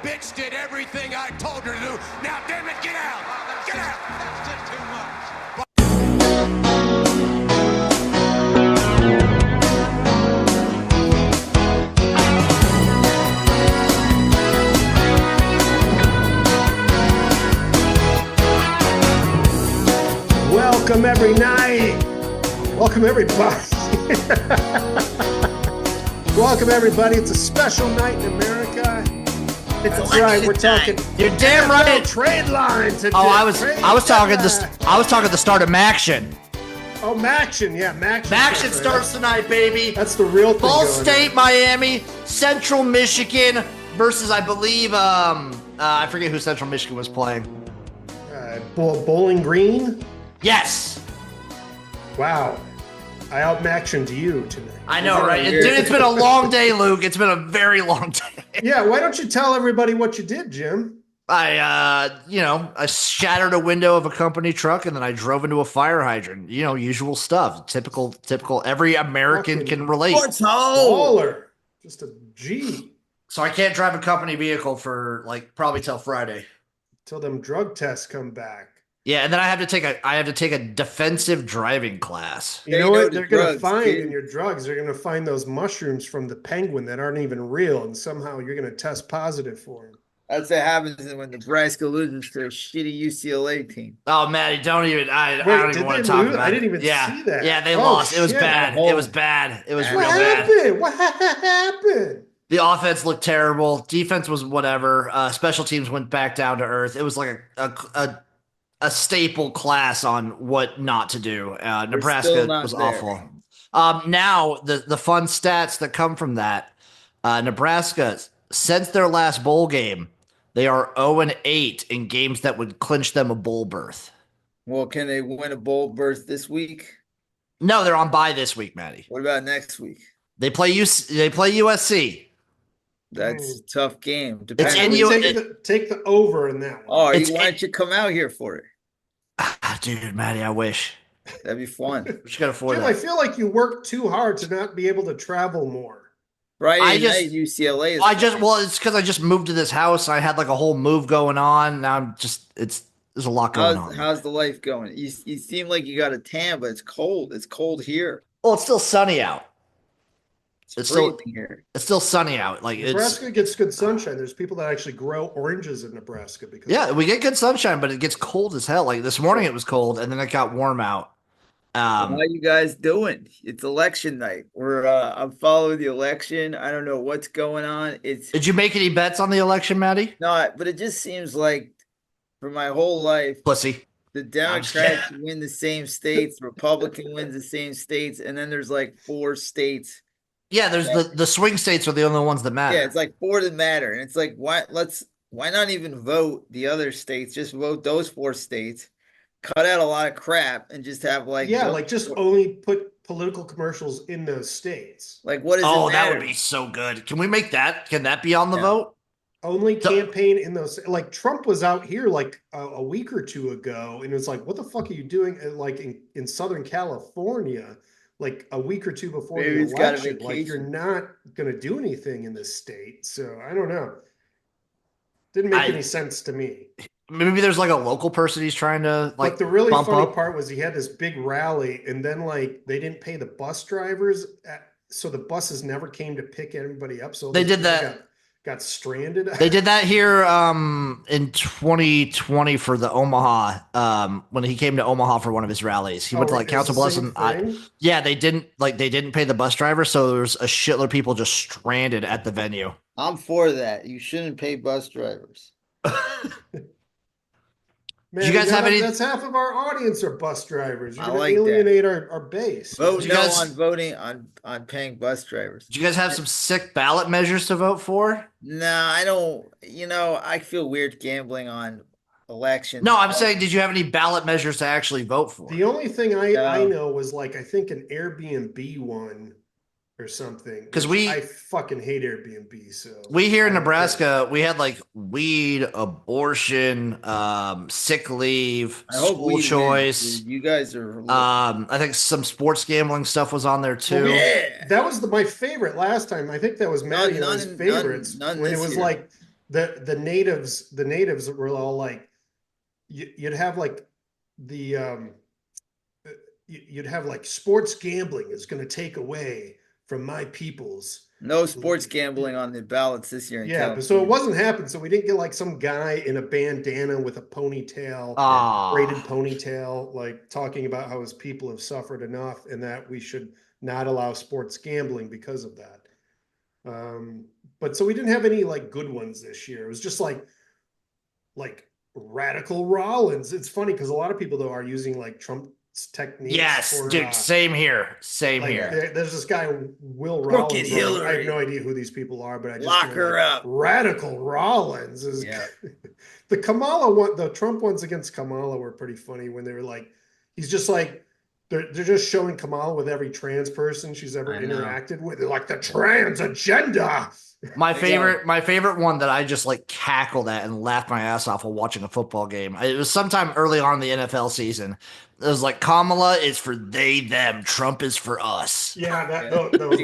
bitch did everything I told her to do. Now, damn it, get out! Get out! That's just too much. Welcome every night. Welcome everybody. Welcome everybody. It's a special night in America. That's right. We're talking. You're damn right. Trade line today. Oh, I was talking the start of Maction. Oh, Maction. Yeah, Maction. Maction starts tonight, baby. That's the real thing. Ball State, Miami, Central Michigan versus, I believe, I forget who Central Michigan was playing. Bowling Green. Yes. Wow. I out-Mactioned you tonight. I know, right? Dude, it's been a long day, Luke. It's been a very long day. Yeah, why don't you tell everybody what you did, Jim? I shattered a window of a company truck and then I drove into a fire hydrant. You know, usual stuff. Typical. Every American can relate. Baller. Just a G. So I can't drive a company vehicle for probably till Friday. Till them drug tests come back. Yeah, and then I have to take a defensive driving class. You know what they're going to find in your drugs? They're going to find those mushrooms from the penguin that aren't even real, and somehow you're going to test positive for them. That's what happens when Nebraska loses to a shitty UCLA team. Oh, Matty, don't even. I don't even want to talk about it. I didn't even see that. Yeah, they lost. It was bad. It was bad. It was real bad. What happened? The offense looked terrible. Defense was whatever. Special teams went back down to earth. It was like a staple class on what not to do. Nebraska was awful. Now, the fun stats that come from that, Nebraska, since their last bowl game, they are 0-8 in games that would clinch them a bowl berth. Well, can they win a bowl berth this week? No, they're on bye this week, Matty. What about next week? They play USC. That's a tough game. Take the over in that one. Oh, why don't you come out here for it? Dude, Matty, I wish. That'd be fun. We should afford Jim, that. I feel like you worked too hard to not be able to travel more. Right, UCLA. It's because I just moved to this house. I had like a whole move going on. Now there's a lot going on. How's the life going? You seem like you got a tan, but it's cold. It's cold here. Well, it's still sunny out. It's still here. It's still sunny out. Nebraska gets good sunshine. There's people that actually grow oranges in Nebraska because we get good sunshine, but it gets cold as hell. Like this morning, it was cold, and then it got warm out. How are you guys doing? It's election night. I'm following the election. I don't know what's going on. Did you make any bets on the election, Matty? No, but it just seems like for my whole life, pussy. The Democrats win the same states, Republican wins the same states, and then there's like 4 states. Yeah, there's the swing states are the only ones that matter. Yeah, it's like 4 that matter, and it's like why not even vote the other states? Just vote those 4 states. Cut out a lot of crap and just have just only put political commercials in those states. Like what is it? Oh, that would be so good. Can we make that? Can that be on the vote? Only campaign in those. Like Trump was out here like a week or 2 ago, and it was like, what the fuck are you doing? Like in Southern California, like a week or 2 before the election. Like you're not going to do anything in this state. So I don't know. Didn't make any sense to me. Maybe there's like a local person he's trying to like. But the really funny part was he had this big rally, and then like they didn't pay the bus drivers, so the buses never came to pick everybody up. So they did that. Got stranded. They did that here in 2020 for the Omaha. When he came to Omaha for one of his rallies, he went to like Council Bluffs, and they didn't pay the bus driver, so there was a shitload of people just stranded at the venue. I'm for that. You shouldn't pay bus drivers. Man, you guys have any? That's half of our audience are bus drivers. You're going to alienate our base. Vote on voting on paying bus drivers. Do you guys have some sick ballot measures to vote for? No, I don't. I feel weird gambling on elections. No, I'm saying, did you have any ballot measures to actually vote for? The only thing I know was I think an Airbnb one or something. Because I fucking hate Airbnb. So we here in Nebraska, we had like weed, abortion, sick leave, school choice. You guys are. I think some sports gambling stuff was on there too. Well, yeah. That was my favorite last time. I think that was Matty and his favorites. None when it was year. like the natives were all like, you'd have like the you'd have like sports gambling is going to take away from my peoples. No sports gambling on the ballots this year in Yeah, California. but so it wasn't happening. So we didn't get like some guy in a bandana with a ponytail, braided ponytail, like talking about how his people have suffered enough and that we should not allow sports gambling because of that. But so we didn't have any like good ones this year. It was just like Radical Rollins. It's funny because a lot of people though are using like Trump's techniques. Yes, dude. Same here. There's this guy Will Crooked Rollins. Hillary. I have no idea who these people are, but I just lock her up. Radical Rollins is the Kamala one. The Trump ones against Kamala were pretty funny when they were like, he's just like. They're just showing Kamala with every trans person she's ever interacted with. They're like the trans agenda. My favorite one that I just like cackled at and laughed my ass off while watching a football game. It was sometime early on in the NFL season. It was like Kamala is for they them, Trump is for us. Yeah, that was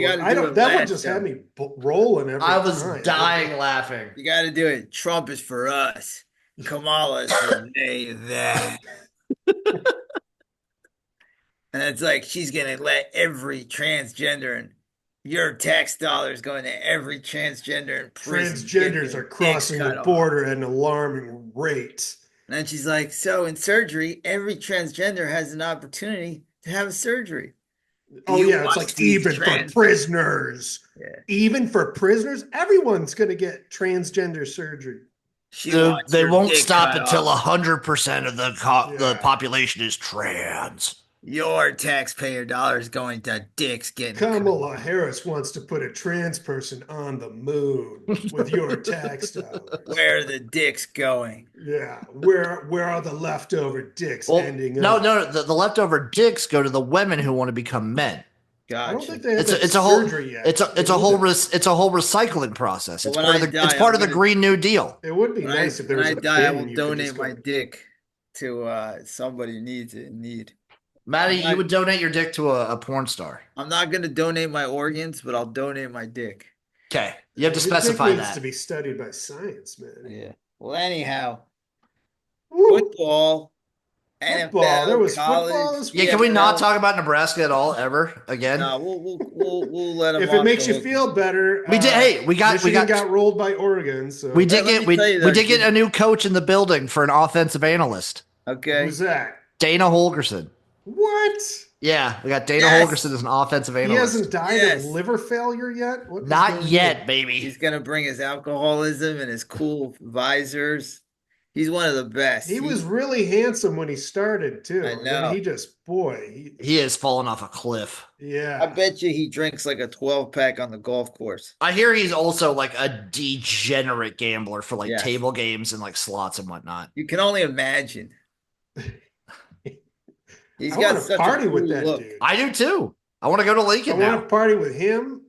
that one just had me rolling every time. I was dying laughing. You got to do it. Trump is for us. Kamala is for they them. And it's like she's going to let every transgender and your tax dollars going to every transgender in prison. Transgenders are crossing the border at an alarming rate. And then she's like, so in surgery, every transgender has an opportunity to have a surgery. It's like even for prisoners. Yeah. Even for prisoners, everyone's going to get transgender surgery. They won't stop until 100% of the population is trans. Your taxpayer dollars going to dicks getting. Kamala Harris wants to put a trans person on the moon with your tax dollars. Where are the dicks going? Yeah, where are the leftover dicks ending up? No. The leftover dicks go to the women who want to become men. Gotcha. I don't think they have it's a whole recycling process. It's part of the Green New Deal. It would be nice if there was. When I die, I will donate my dick to somebody who needs it in need. Maddie, you would donate your dick to a porn star. I'm not going to donate my organs, but I'll donate my dick. Okay. You have to specify that. It needs to be studied by science, man. Yeah. Well, anyhow, football, NFL, there was college. Football this week. Yeah, can we not talk about Nebraska at all ever again? No, we'll let them. If it makes you feel better, we did. Hey, we got rolled by Oregon. So we did get a new coach in the building for an offensive analyst. Okay, who's that? Dana Holgerson. What? Yeah, we got Dana Holgerson as an offensive analyst. He hasn't died of liver failure yet? Not yet, baby. He's going to bring his alcoholism and his cool visors. He's one of the best. He was really handsome when he started, too. I know. He just, he has fallen off a cliff. Yeah. I bet you he drinks like a 12-pack on the golf course. I hear he's also like a degenerate gambler for like table games and like slots and whatnot. You can only imagine. He's got such a party with that dude. I do too. I want to go to Lincoln now. I want to party with him.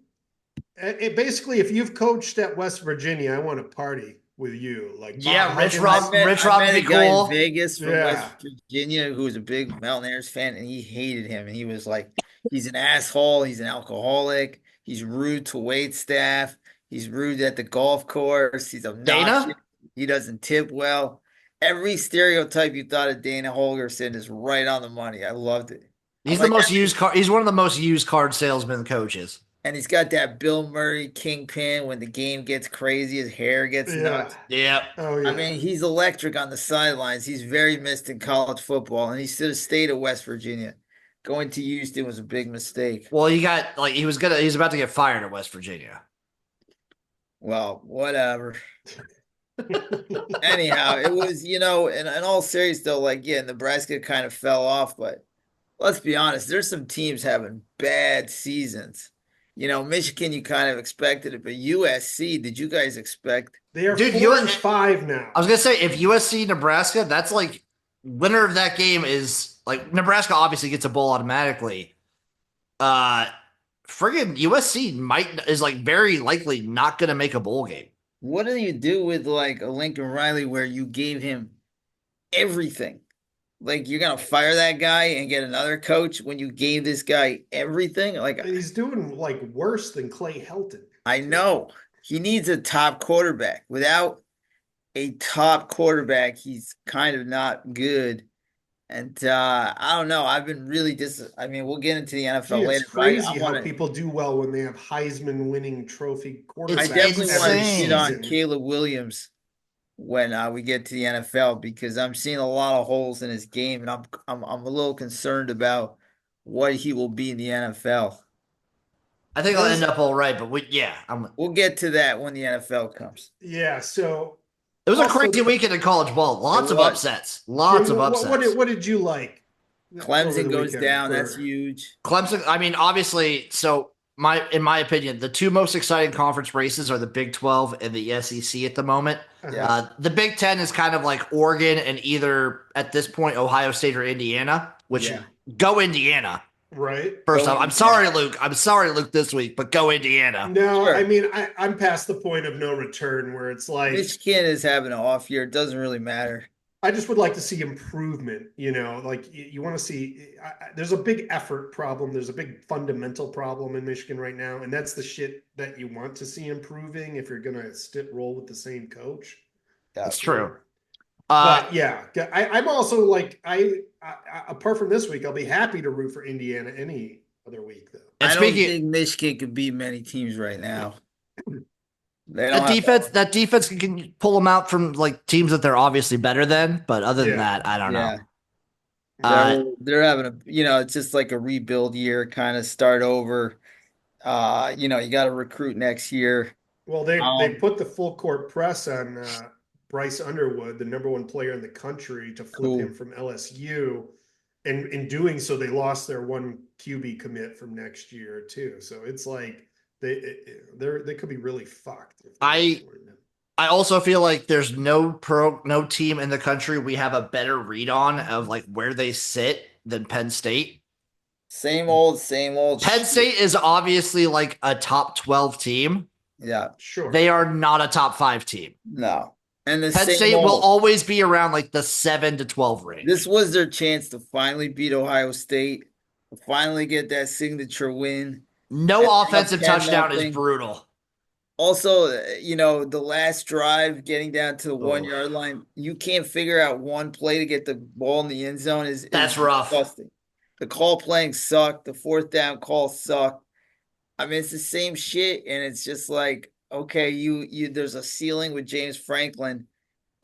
Basically, if you've coached at West Virginia, I want to party with you. Like, Rich Rob would be cool. In Vegas from West Virginia, who was a big Mountaineers fan, and he hated him. And he was like, he's an asshole. He's an alcoholic. He's rude to wait staff. He's rude at the golf course. He's obnoxious. Dana? He doesn't tip well. Every stereotype you thought of Dana Holgerson is right on the money. I loved it. He's the most used car. He's one of the most used card salesman coaches. And he's got that Bill Murray kingpin. When the game gets crazy, his hair gets nuts. Yeah. Oh, yeah. I mean, he's electric on the sidelines. He's very missed in college football, and he should have stayed at West Virginia. Going to Houston was a big mistake. Well, he was about to get fired at West Virginia. Well, whatever. Anyhow, it was, in all seriousness, though, Nebraska kind of fell off, but let's be honest, there's some teams having bad seasons. Michigan, you kind of expected it, but USC, did you guys expect? They are 4-5 now. I was going to say, if USC, Nebraska, that's like, winner of that game is, like, Nebraska obviously gets a bowl automatically. Friggin' USC is, like, very likely not going to make a bowl game. What do you do with like a Lincoln Riley where you gave him everything? Like you're gonna fire that guy and get another coach when you gave this guy everything? Like he's doing like worse than Clay Helton. I know. He needs a top quarterback. Without a top quarterback. He's kind of not good. And I don't know. I've been really I mean, we'll get into the NFL Gee, it's later, but I crazy how want to. people do well when they have Heisman winning trophy I It's quarterbacks definitely want every to shit insane. on season. Caleb Williams when we get to the NFL because I'm seeing a lot of holes in his game, and I'm a little concerned about what he will be in the NFL. I think I'll end up all right, but We'll get to that when the NFL comes. Yeah. So it was a also, crazy weekend in college ball. Lots It of was. upsets. Jim, Lots of upsets. what did you like over Clemson the goes weekend down. That's for? huge. Clemson, I mean, obviously, so in my opinion, the two most exciting conference races are the Big 12 and the SEC at the moment. Yeah. The Big 10 is kind of like Oregon and either at this point Ohio State or Indiana, which go Indiana. Right. First off, I'm sorry, Luke. I'm sorry, Luke, this week, but go Indiana. No, Sure. I mean, I'm past the point of no return where it's like Michigan is having an off year. It doesn't really matter. I just would like to see improvement, like you want to see there's a big effort problem. There's a big fundamental problem in Michigan right now. And that's the shit that you want to see improving if you're going to roll with the same coach. That's true. But yeah, I'm also like, apart from this week, I'll be happy to root for Indiana any other week though. I don't think Michigan could beat many teams right now. That defense can pull them out from like teams that they're obviously better than, but other than that, I don't know. They're having it's just like a rebuild year, kind of start over. You got to recruit next year. Well, they put the full court press on Bryce Underwood, the number one player in the country, to flip him from LSU. And in doing so, they lost their one QB commit from next year too. So it's like they could be really fucked. I also feel like there's no team in the country we have a better read on of like where they sit than Penn State. Same old. Penn State is obviously like a top 12 team. Yeah, sure. They are not a top 5 team. No. And Penn State will always be around like the 7 to 12 range. This was their chance to finally beat Ohio State, to finally get that signature win. No offensive touchdown is brutal. Also, the last drive getting down to the 1 yard line, you can't figure out one play to get the ball in the end zone is rough. Disgusting. The call playing sucked. The fourth down call sucked. I mean, it's the same shit, and it's just like, okay, you there's a ceiling with James Franklin,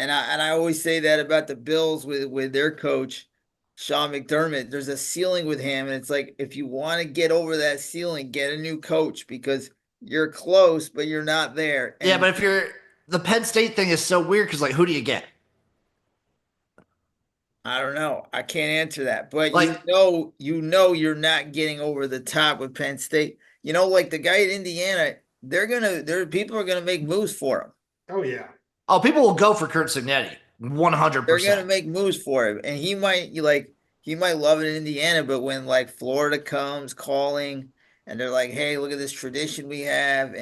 and I always say that about the Bills with their coach Sean McDermott. There's a ceiling with him, and it's like if you want to get over that ceiling, get a new coach because you're close, but you're not there. And but if the Penn State thing is so weird because like who do you get? I don't know. I can't answer that, but you're not getting over the top with Penn State. Like the guy at Indiana, people are gonna make moves for him. Oh yeah. Oh, people will go for Kurt Signetti, 100%. They're gonna make moves for him, and he might love it in Indiana, but when like Florida comes calling and they're like, "Hey, look at this tradition we have,"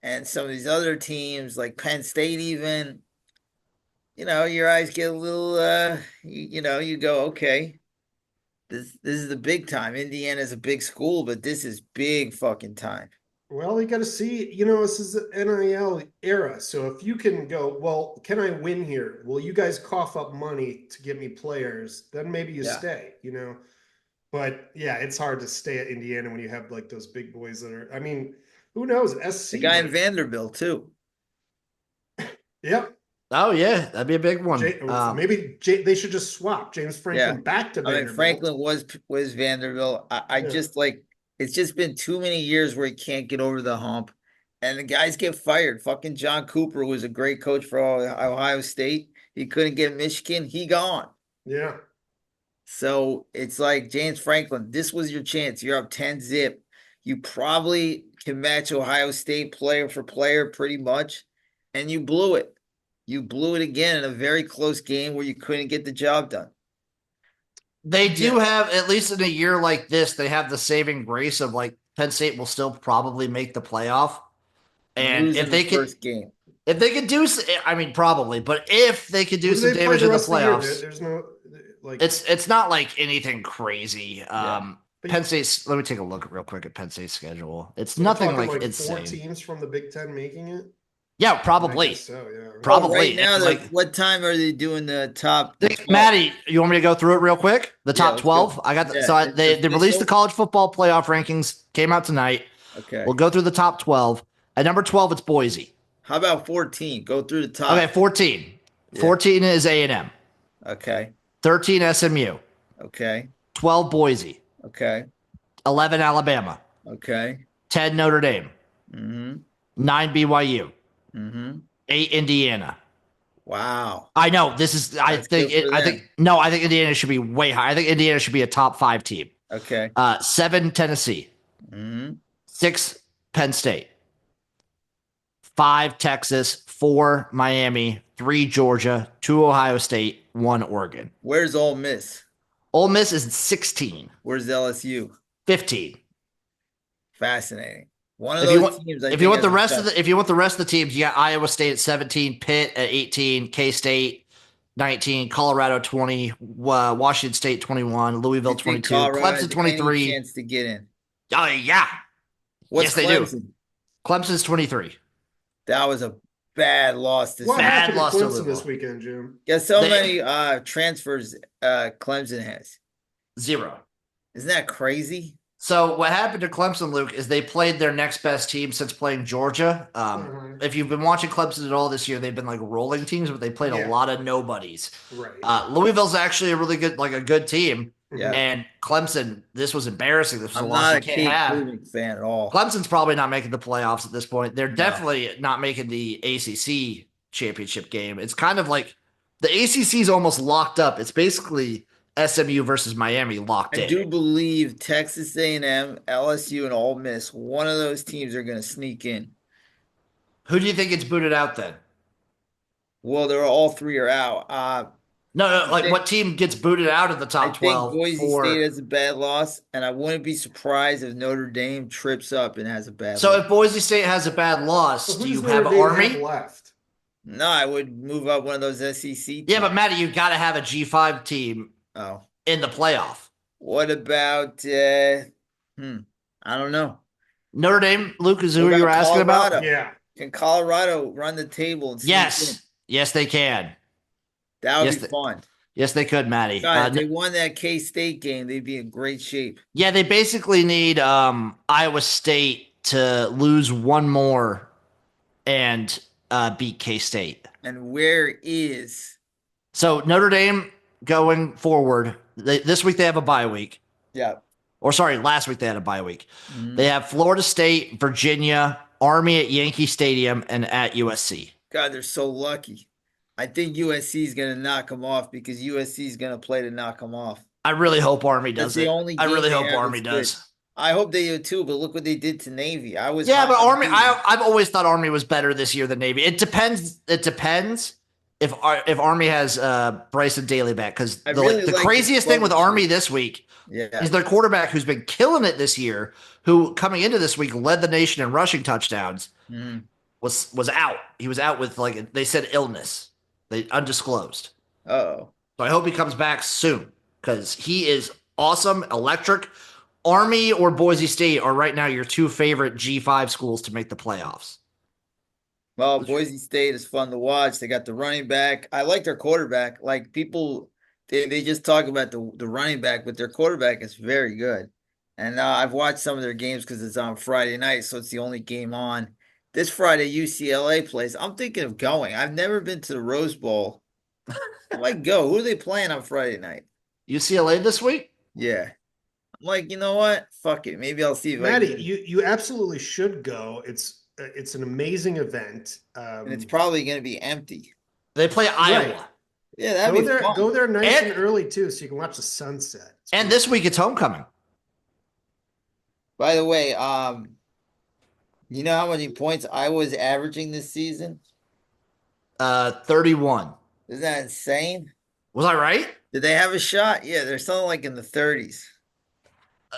and some of these other teams like Penn State, even, your eyes get a little, you go, okay. This is the big time. Indiana's a big school, but this is big fucking time. Well, you got to see, this is the NIL era. So if you can go, well, can I win here? Will you guys cough up money to get me players? Then maybe you stay, But yeah, it's hard to stay at Indiana when you have like those big boys that are, I mean, who knows? SC. The guy in Vanderbilt too. Yep. Oh yeah, that'd be a big one. Maybe they should just swap James Franklin back to Vanderbilt. I mean, Franklin was Vanderbilt. I just like it's just been too many years where he can't get over the hump, and the guys get fired. Fucking John Cooper was a great coach for Ohio State. He couldn't get Michigan. He gone. Yeah. So it's like James Franklin. This was your chance. You're up 10-0. You probably can match Ohio State player for player pretty much, and you blew it. You blew it again in a very close game where you couldn't get the job done. They do have, at least in a year like this, they have the saving grace of like Penn State will still probably make the playoff. And if they can, if they could do, I mean, probably, but if they could do some damage in the playoffs, there's no like it's not like anything crazy. Penn State's, let me take a look real quick at Penn State's schedule. It's nothing like insane. 4 teams from the Big Ten making it. Yeah, probably. So, yeah. Probably. Right now, what time are they doing the top? Maddie, you want me to go through it real quick? The top 12? I got they released the college football playoff rankings, came out tonight. Okay. We'll go through the top 12. At number 12, it's Boise. How about 14? Go through the top. Okay, 14. Yeah. 14 is A&M. Okay. 13 SMU. Okay. 12 Boise. Okay. 11 Alabama. Okay. 10 Notre Dame. Mm-hmm. 9 BYU. Mm-hmm. 8 Indiana. Wow. I know this is. I think Indiana should be way higher. I think Indiana should be a top 5 team. Okay. 7 Tennessee. Mm-hmm. 6 Penn State. 5 Texas. 4 Miami. 3 Georgia. 2 Ohio State. 1 Oregon. Where's Ole Miss? Ole Miss is 16. Where's LSU? 15. Fascinating. One of those teams. If you want the rest of the teams, you got Iowa State at 17, Pitt at 18, K-State 19, Colorado 20, Washington State 21, Louisville 22, Clemson 23. Any chance to get in? Oh yeah. What's yes, Clemson? They do. Clemson's 23. That was a bad loss What happened to Clemson this weekend, Jim? Yeah, many transfers Clemson has. 0. Isn't that crazy? So what happened to Clemson, Luke, is they played their next best team since playing Georgia. If you've been watching Clemson at all this year, they've been like rolling teams, but they played a lot of nobodies. Right. Louisville's actually a really good, a good team. Yeah. And Clemson, this was embarrassing. This was I'm a loss not you a can't have. Cleveland fan at all. Clemson's probably not making the playoffs at this point. They're definitely not making the ACC championship game. It's kind of like the ACC is almost locked up. It's basically SMU versus Miami locked in. I do believe Texas A&M, LSU, and Ole Miss, one of those teams are going to sneak in. Who do you think gets booted out then? Well, all 3 are out. No, what team gets booted out of the top 12? I think Boise State has a bad loss, and I wouldn't be surprised if Notre Dame trips up and has a bad loss. So if Boise State has a bad loss, do you have Army? Left? No, I would move up one of those SEC teams. Yeah, but Matty, you've got to have a G5 team in the playoff. What about I don't know. Notre Dame, Luke, is who you were asking about? Yeah. Can Colorado run the table? And yes, they can. That would be fun. Yes, they could, Matty. God, if they won that K-State game, they'd be in great shape. Yeah, they basically need Iowa State to lose one more and beat K-State. And where is? So Notre Dame going forward, this week they have a bye week. Yeah. Or sorry, last week they had a bye week. Mm-hmm. They have Florida State, Virginia, Army at Yankee Stadium, and at USC. God, they're so lucky. I think USC is going to knock them off because USC is going to play to knock them off. I really hope Army does it. I really hope Army does. I hope they do too, but look what they did to Navy. But Army. I've always thought Army was better this year than Navy. It depends. It depends if Army has Bryson Daly back, because the craziest thing with Army this week is their quarterback, who's been killing it this year, who coming into this week led the nation in rushing touchdowns, was out. He was out with they said illness. They undisclosed. So I hope he comes back soon, because he is awesome, electric. Army or Boise State are right now your 2 favorite G5 schools to make the playoffs. Well, Boise State is fun to watch. They got the running back. I like their quarterback. Like, people, they just talk about the running back, but their quarterback is very good. And I've watched some of their games because it's on Friday night, so it's the only game on. This Friday, UCLA plays. I'm thinking of going. I've never been to the Rose Bowl. I might go. Who are they playing on Friday night? UCLA this week? Yeah. I'm like, you know what? Fuck it. Maybe I'll see if Maddie, you absolutely should go. It's an amazing event. And it's probably going to be empty. They play Iowa. Right. Yeah, that'd be fun. Go there nice and early, too, so you can watch the sunset. And this week it's homecoming. By the way, you know how many points I was averaging this season? 31. Isn't that insane? Was I right? Did they have a shot? Yeah, they're something like in the 30s.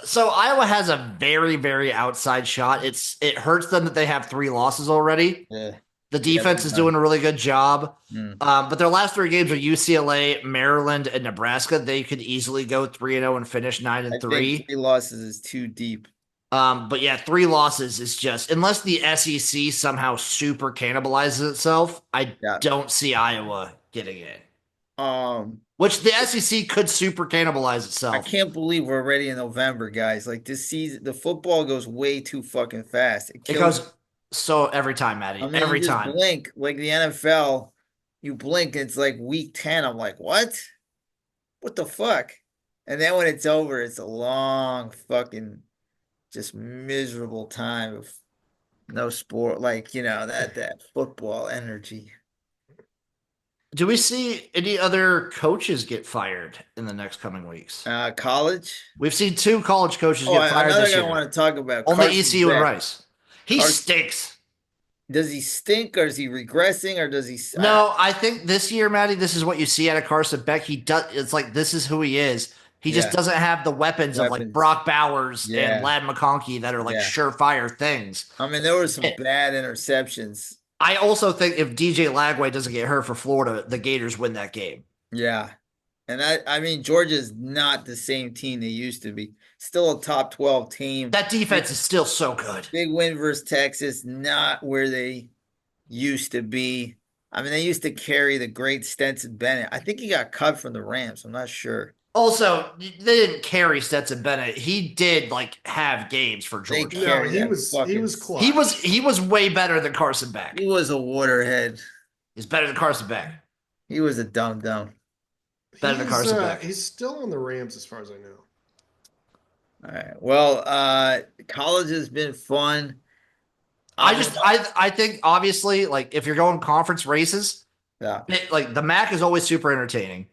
So Iowa has a very, very outside shot. It hurts them that they have 3 losses already. Yeah. The defense is doing a really good job. But their last 3 games are UCLA, Maryland, and Nebraska. They could easily go 3-0 and finish 9-3. 3 losses is too deep. But yeah, 3 losses is just, unless the SEC somehow super cannibalizes itself, I Yeah. don't see Iowa getting it. Um, Which the SEC could super cannibalize I itself. can't believe we're already in November, guys. Like this season, the football goes way too fucking fast. It It kills. goes so every time, Maddie. I mean, you Every just time. blink like the NFL. You blink, it's like week 10. I'm like, what? What the fuck? And then when it's over, it's a long fucking just miserable time of no sport, like that football energy. Do we see any other coaches get fired in the next coming weeks? College. We've seen 2 college coaches Oh, get fired another this guy I year. want to talk about, Only Carson ECU and Beck. Rice. He Carson, stinks. does he stink, or is he regressing, or does he? No, I think this year, Maddie, this is what you see out of Carson Beck. He does. It's like this is who he is. He just Yeah, doesn't have the weapons of like weapons. Brock Bowers and Yeah, Lad McConkey that are like yeah. surefire things. I mean, there were some And bad interceptions. I also think if DJ Lagway doesn't get hurt for Florida, the Gators win that game. Yeah, and I mean, Georgia's not the same team they used to be. Still a top 12 team. That defense is still so good. Big win versus Texas, not where they used to be. I mean, they used to carry the great Stetson Bennett. I think he got cut from the Rams. I'm not sure. Also, they didn't carry Stetson Bennett. He did like have games for They Georgia. No, carried he that was fucking. clutch. He was way better than Carson Beck. He was a waterhead. He's better than Carson Beck. He was a dumb. Better than Carson Beck. He's still on the Rams as far as I know. All right. Well, college has been fun. I think obviously like if you're going conference races, Yeah. like the MAC is always super entertaining.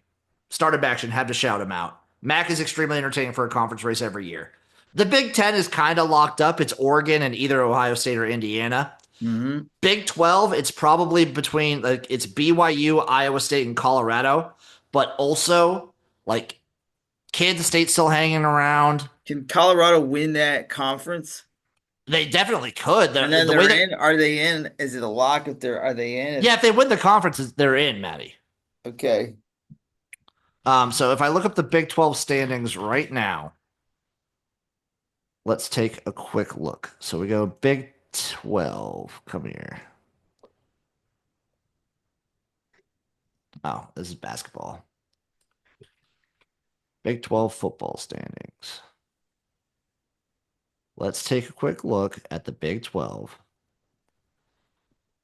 Startup action, have to shout him out. MAC is extremely entertaining for a conference race every year. The Big Ten is kind of locked up. It's Oregon and either Ohio State or Indiana. Mm-hmm. Big 12, it's probably between like it's BYU, Iowa State, and Colorado, but also like Kansas State still hanging around. Can Colorado win that conference? They definitely could. And then they're in. Are they in? Is it a lock if are they in? Yeah, if they win the conferences, they're in, Maddie. Okay. So if I look up the Big 12 standings right now, let's take a quick look. So we go Big 12. Come here. Oh, this is basketball. Big 12 football standings. Let's take a quick look at the Big 12.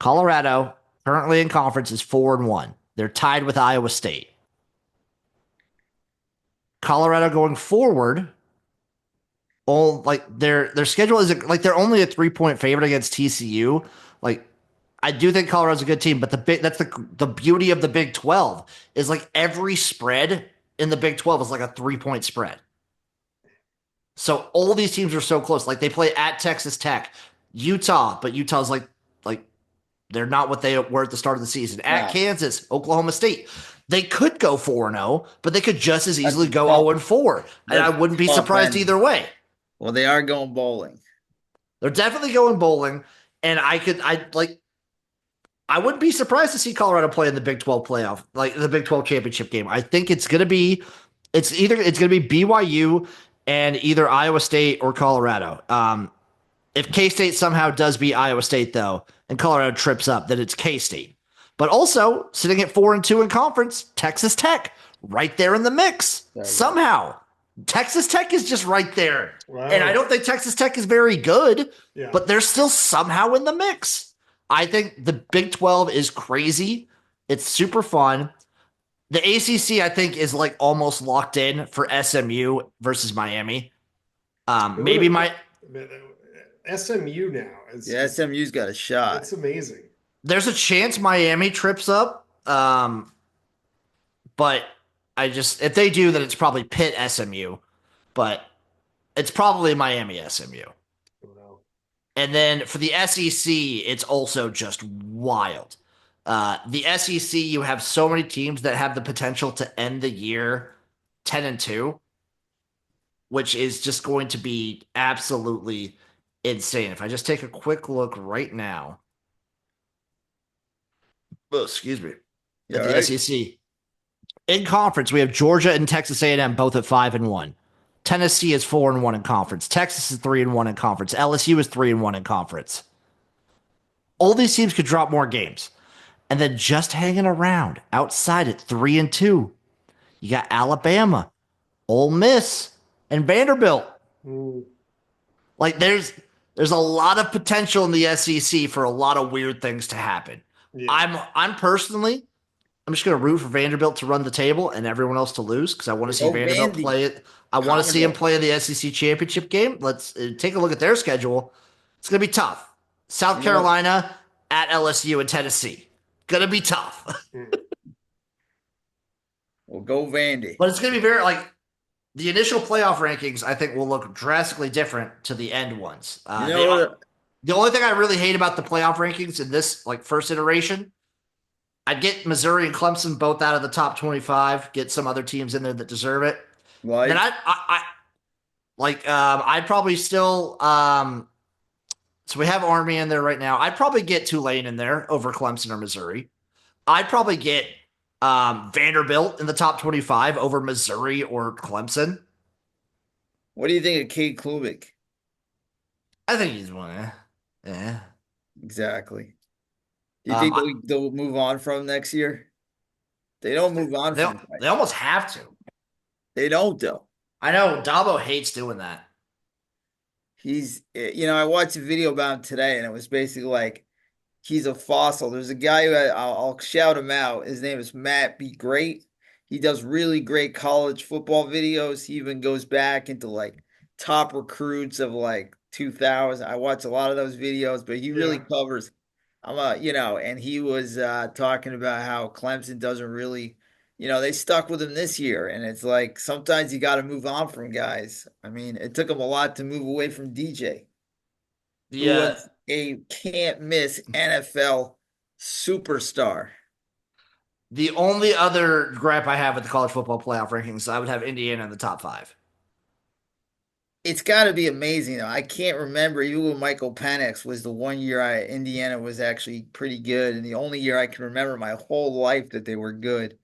Colorado, currently in conference, is 4-1. They're tied with Iowa State. Colorado going forward, their schedule is like they're only a 3-point favorite against TCU. Like I do think Colorado's a good team, but that's the beauty of the Big 12 is like every spread in the Big 12 is like a 3-point spread. So all these teams are so close. Like they play at Texas Tech, Utah, but Utah's like they're not what they were at the start of the season. At Kansas, Oklahoma State. They could go 4-0, but they could just as easily go 0-4. And I wouldn't be surprised either way. Well, they are going bowling. They're definitely going bowling. And I wouldn't be surprised to see Colorado play in the Big 12 playoff, like the Big 12 championship game. I think it's going to be BYU and either Iowa State or Colorado. If K-State somehow does beat Iowa State, though, and Colorado trips up, then it's K-State. But also, sitting at 4-2 in conference, Texas Tech, right there in the mix. Somehow. Texas Tech is just right there. Wow. And I don't think Texas Tech is very good, but they're still somehow in the mix. I think the Big 12 is crazy. It's super fun. The ACC, I think, is like almost locked in for SMU versus Miami. Maybe SMU now. SMU's got a shot. It's amazing. There's a chance Miami trips up, but if they do, then it's probably Pitt SMU, but it's probably Miami SMU. And then for the SEC, it's also just wild. The SEC, you have so many teams that have the potential to end the year 10-2, which is just going to be absolutely insane. If I just take a quick look right now. Oh, excuse me. At the SEC. In conference, we have Georgia and Texas A&M both at 5-1. Tennessee is 4-1 in conference. Texas is 3-1 in conference. LSU is 3-1 in conference. All these teams could drop more games. And then just hanging around outside at 3-2, you got Alabama, Ole Miss, and Vanderbilt. Mm. Like there's a lot of potential in the SEC for a lot of weird things to happen. Yeah. I'm personally, I'm just going to root for Vanderbilt to run the table and everyone else to lose because I want to see Vanderbilt play it. I want to see him play in the SEC championship game. Let's take a look at their schedule. It's going to be tough. South Carolina at LSU and Tennessee. Going to be tough. We'll go Vandy. But it's going to be very like the initial playoff rankings, I think, will look drastically different to the end ones. The only thing I really hate about the playoff rankings in this like first iteration, I'd get Missouri and Clemson both out of the top 25, get some other teams in there that deserve it. Then I'd probably still so we have Army in there right now. I'd probably get Tulane in there over Clemson or Missouri. I'd probably get Vanderbilt in the top 25 over Missouri or Clemson. What do you think of Cade Klubnik? I think he's one. Yeah. Exactly. Do you think they'll move on from next year? They don't move on from him. They almost have to. They don't, though. I know. Dabo hates doing that. I watched a video about him today, and it was basically like, he's a fossil. There's a guy who I'll shout him out. His name is Matt Be Great. He does really great college football videos. He even goes back into like top recruits of like 2000. I watch a lot of those videos, but he really covers. And he was talking about how Clemson doesn't really, they stuck with him this year, and it's like sometimes you got to move on from guys. I mean, it took him a lot to move away from DJ. Yeah. A can't miss NFL superstar. The only other gripe I have with the college football playoff rankings, I would have Indiana in the top 5. It's got to be amazing, though. I can't remember, even when Michael Penix was the one year Indiana was actually pretty good, and the only year I can remember my whole life that they were good.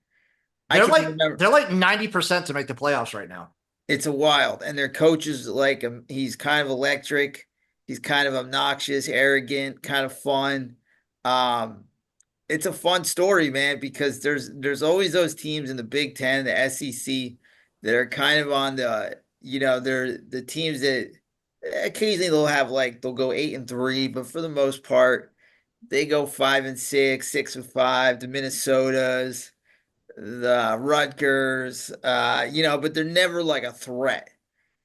They're like 90% to make the playoffs right now. It's a wild, and their coach is like he's kind of electric. He's kind of obnoxious, arrogant, kind of fun. It's a fun story, man, because there's always those teams in the Big Ten, the SEC, that are kind of on the, they're the teams that occasionally they'll go 8-3, but for the most part, they go 5-6, 6-5, the Minnesotas, the Rutgers, but they're never like a threat.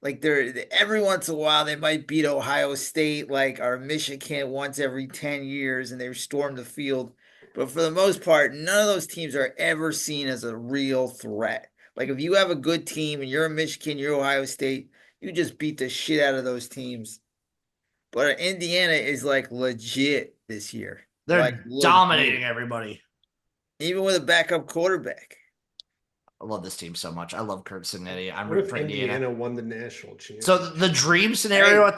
Like every once in a while they might beat Ohio State, like our Michigan once every 10 years, and they storm the field. But for the most part, none of those teams are ever seen as a real threat. Like if you have a good team and you're a Michigan, you're Ohio State, you just beat the shit out of those teams. But Indiana is like legit this year. They're like dominating everybody. Even with a backup quarterback. I love this team so much. I love Kurt Signetti. I'm rooting for Indiana won the national championship. So the dream scenario,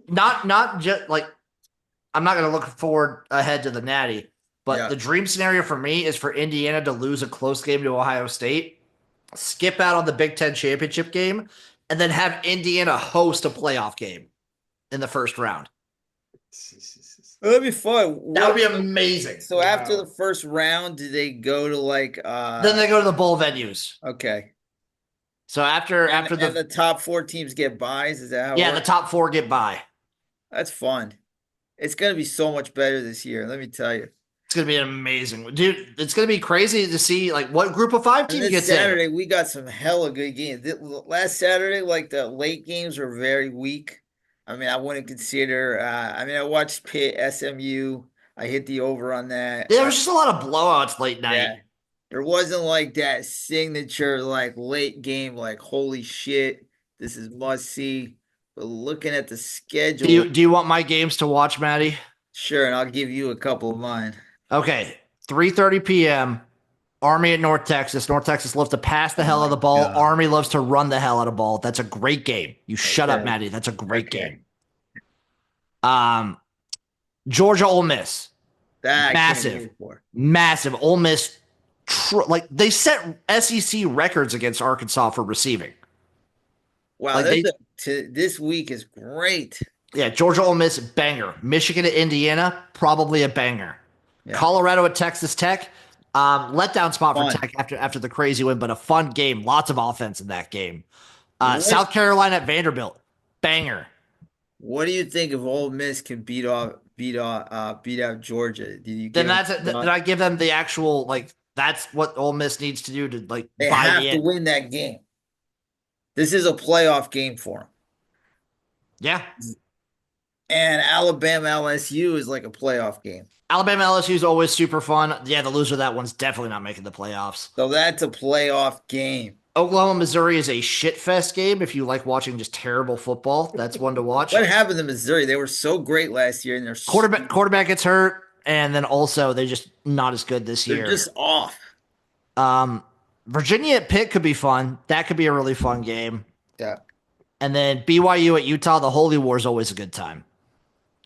not just like I'm not going to look forward ahead to the Natty, but the dream scenario for me is for Indiana to lose a close game to Ohio State, skip out on the Big Ten championship game, and then have Indiana host a playoff game in the first round. That'd be fun. That would be amazing. So after the first round, do they go to like then they go to the bowl venues. Okay. So after the top 4 teams get buys, is that how the top 4 get by. That's fun. It's gonna be so much better this year, let me tell you. It's gonna be amazing. Dude, it's gonna be crazy to see like what group of 5 teams gets Saturday, we got some hella good games. Last Saturday, like the late games were very weak. I mean, I wouldn't consider. I watched Pitt, SMU. I hit the over on that. There was just a lot of blowouts late night. Yeah. There wasn't like that signature like late game. Like holy shit, this is must see. But looking at the schedule, do you want my games to watch, Maddie? Sure, and I'll give you a couple of mine. Okay, 3:30 p.m. Army at North Texas. North Texas loves to pass the hell out of the ball. God. Army loves to run the hell out of the ball. That's a great game. You shut up, Maddie. That's a great game. Georgia, Ole Miss. Massive. Ole Miss, they set SEC records against Arkansas for receiving. Wow, Like they, this week is great. yeah, Georgia, Ole Miss, banger. Michigan at Indiana, probably a banger. Yeah, Colorado at Texas Tech, letdown spot for fun. Tech after the crazy win, but a fun game. Lots of offense in that game. What South Carolina at Vanderbilt, banger. What do you think if Ole Miss can beat out Georgia? Did you Then give them that's it. a Did shot? I give them the actual like? That's what Ole Miss needs to do to like They buy have me to in. win that game. This is a playoff game for Yeah, them. And Alabama LSU is like a playoff game. Alabama LSU is always super fun. Yeah, the loser of that one's definitely not making the playoffs. So that's a playoff game. Oklahoma Missouri is a shit fest game. If you like watching just terrible football, that's one to watch. What happened to Missouri? They were so great last year, and Quarterback gets hurt, and then also they're just not as good this they're year. just off. Um, Virginia at Pitt could be fun. That could be a really fun game. Yeah. And then BYU at Utah, the Holy War is always a good time.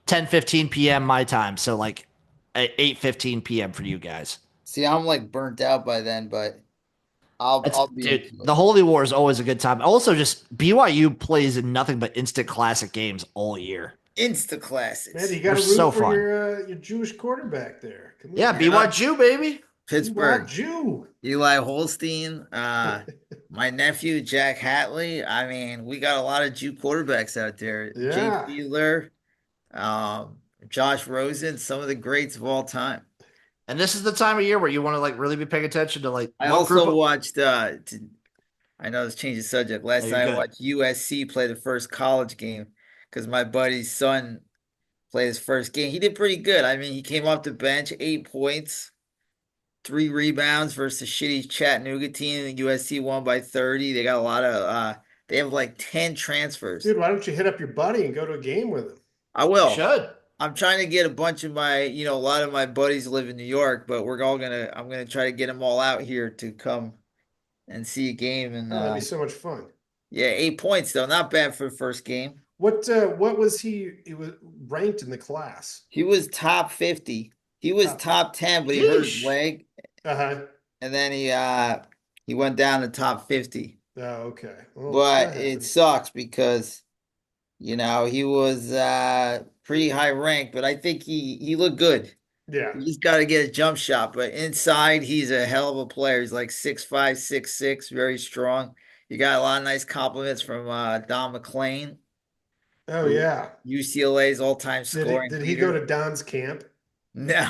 10:15 p.m. my time, so like 8:15 p.m. for you guys. See, I'm like burnt out by then, but I'll be Dude, into it. the Holy War is always a good time. Also, just BYU plays in nothing but instant classic games all year. Insta classics. Man, you got to root so for fun. your Jewish quarterback there. Come on. Yeah, BYU, baby. Pittsburgh. Jew. Eli Holstein, my nephew Jack Hatley. I mean, we got a lot of Jew quarterbacks out there. Jay Yeah. Fiedler, Josh Rosen, some of the greats of all time. And this is the time of year where you want to like really be paying attention to like. I also watched. I know it's changing subject. Last night I watched USC play the first college game because my buddy's son played his first game. He did pretty good. I mean, he came off the bench, 8 points. 3 rebounds versus a shitty Chattanooga team. USC won by 30. They got a lot of they have like 10 transfers. Dude, why don't you hit up your buddy and go to a game with him? I will. You should. I'm trying to get a bunch of my, a lot of my buddies live in New York, but I'm gonna try to get them all out here to come and see a game. And that'd be so much fun. Yeah, 8 points though, not bad for the first game. What was he was ranked in the class? He was top 50. He was top 10, but he hurt his leg. Uh-huh. And then he went down to top 50. Oh, okay. Well, but it sucks because he was pretty high ranked, but I think he looked good. Yeah. He's got to get a jump shot, but inside he's a hell of a player. He's like 6'5", 6'6", very strong. You got a lot of nice compliments from Don McClain. Oh yeah. UCLA's all-time scoring. Did he go to Don's camp? No.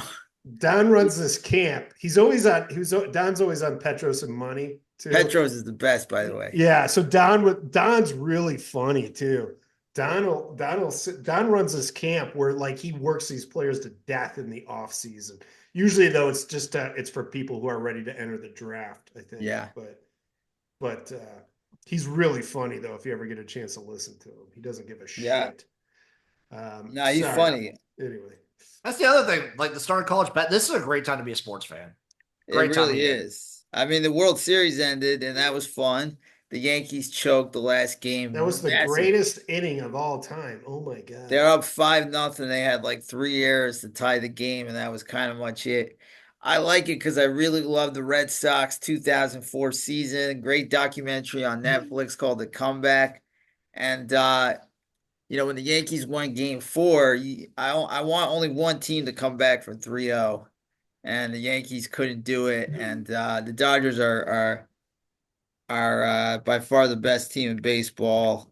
Don runs this camp. Don's always on Petros and Money too. Petros is the best, by the way. Yeah, so Don's really funny too. Don runs this camp where like he works these players to death in the off season. Usually though, it's just it's for people who are ready to enter the draft, I think. Yeah. But he's really funny though. If you ever get a chance to listen to him, he doesn't give a shit. Yeah. No, he's funny. Anyway. That's the other thing. Like the start of college, this is a great time to be a sports fan. Great time. It really is. I mean, the World Series ended, and that was fun. The Yankees choked the last game. That was the greatest inning of all time. Oh my god! They're up 5-0. They had like 3 errors to tie the game, and that was kind of much it. I like it because I really love the Red Sox 2004 season. Great documentary on Netflix called The Comeback, and when the Yankees won Game 4, I want only one team to come back from 3-0, and the Yankees couldn't do it. And the Dodgers are by far the best team in baseball,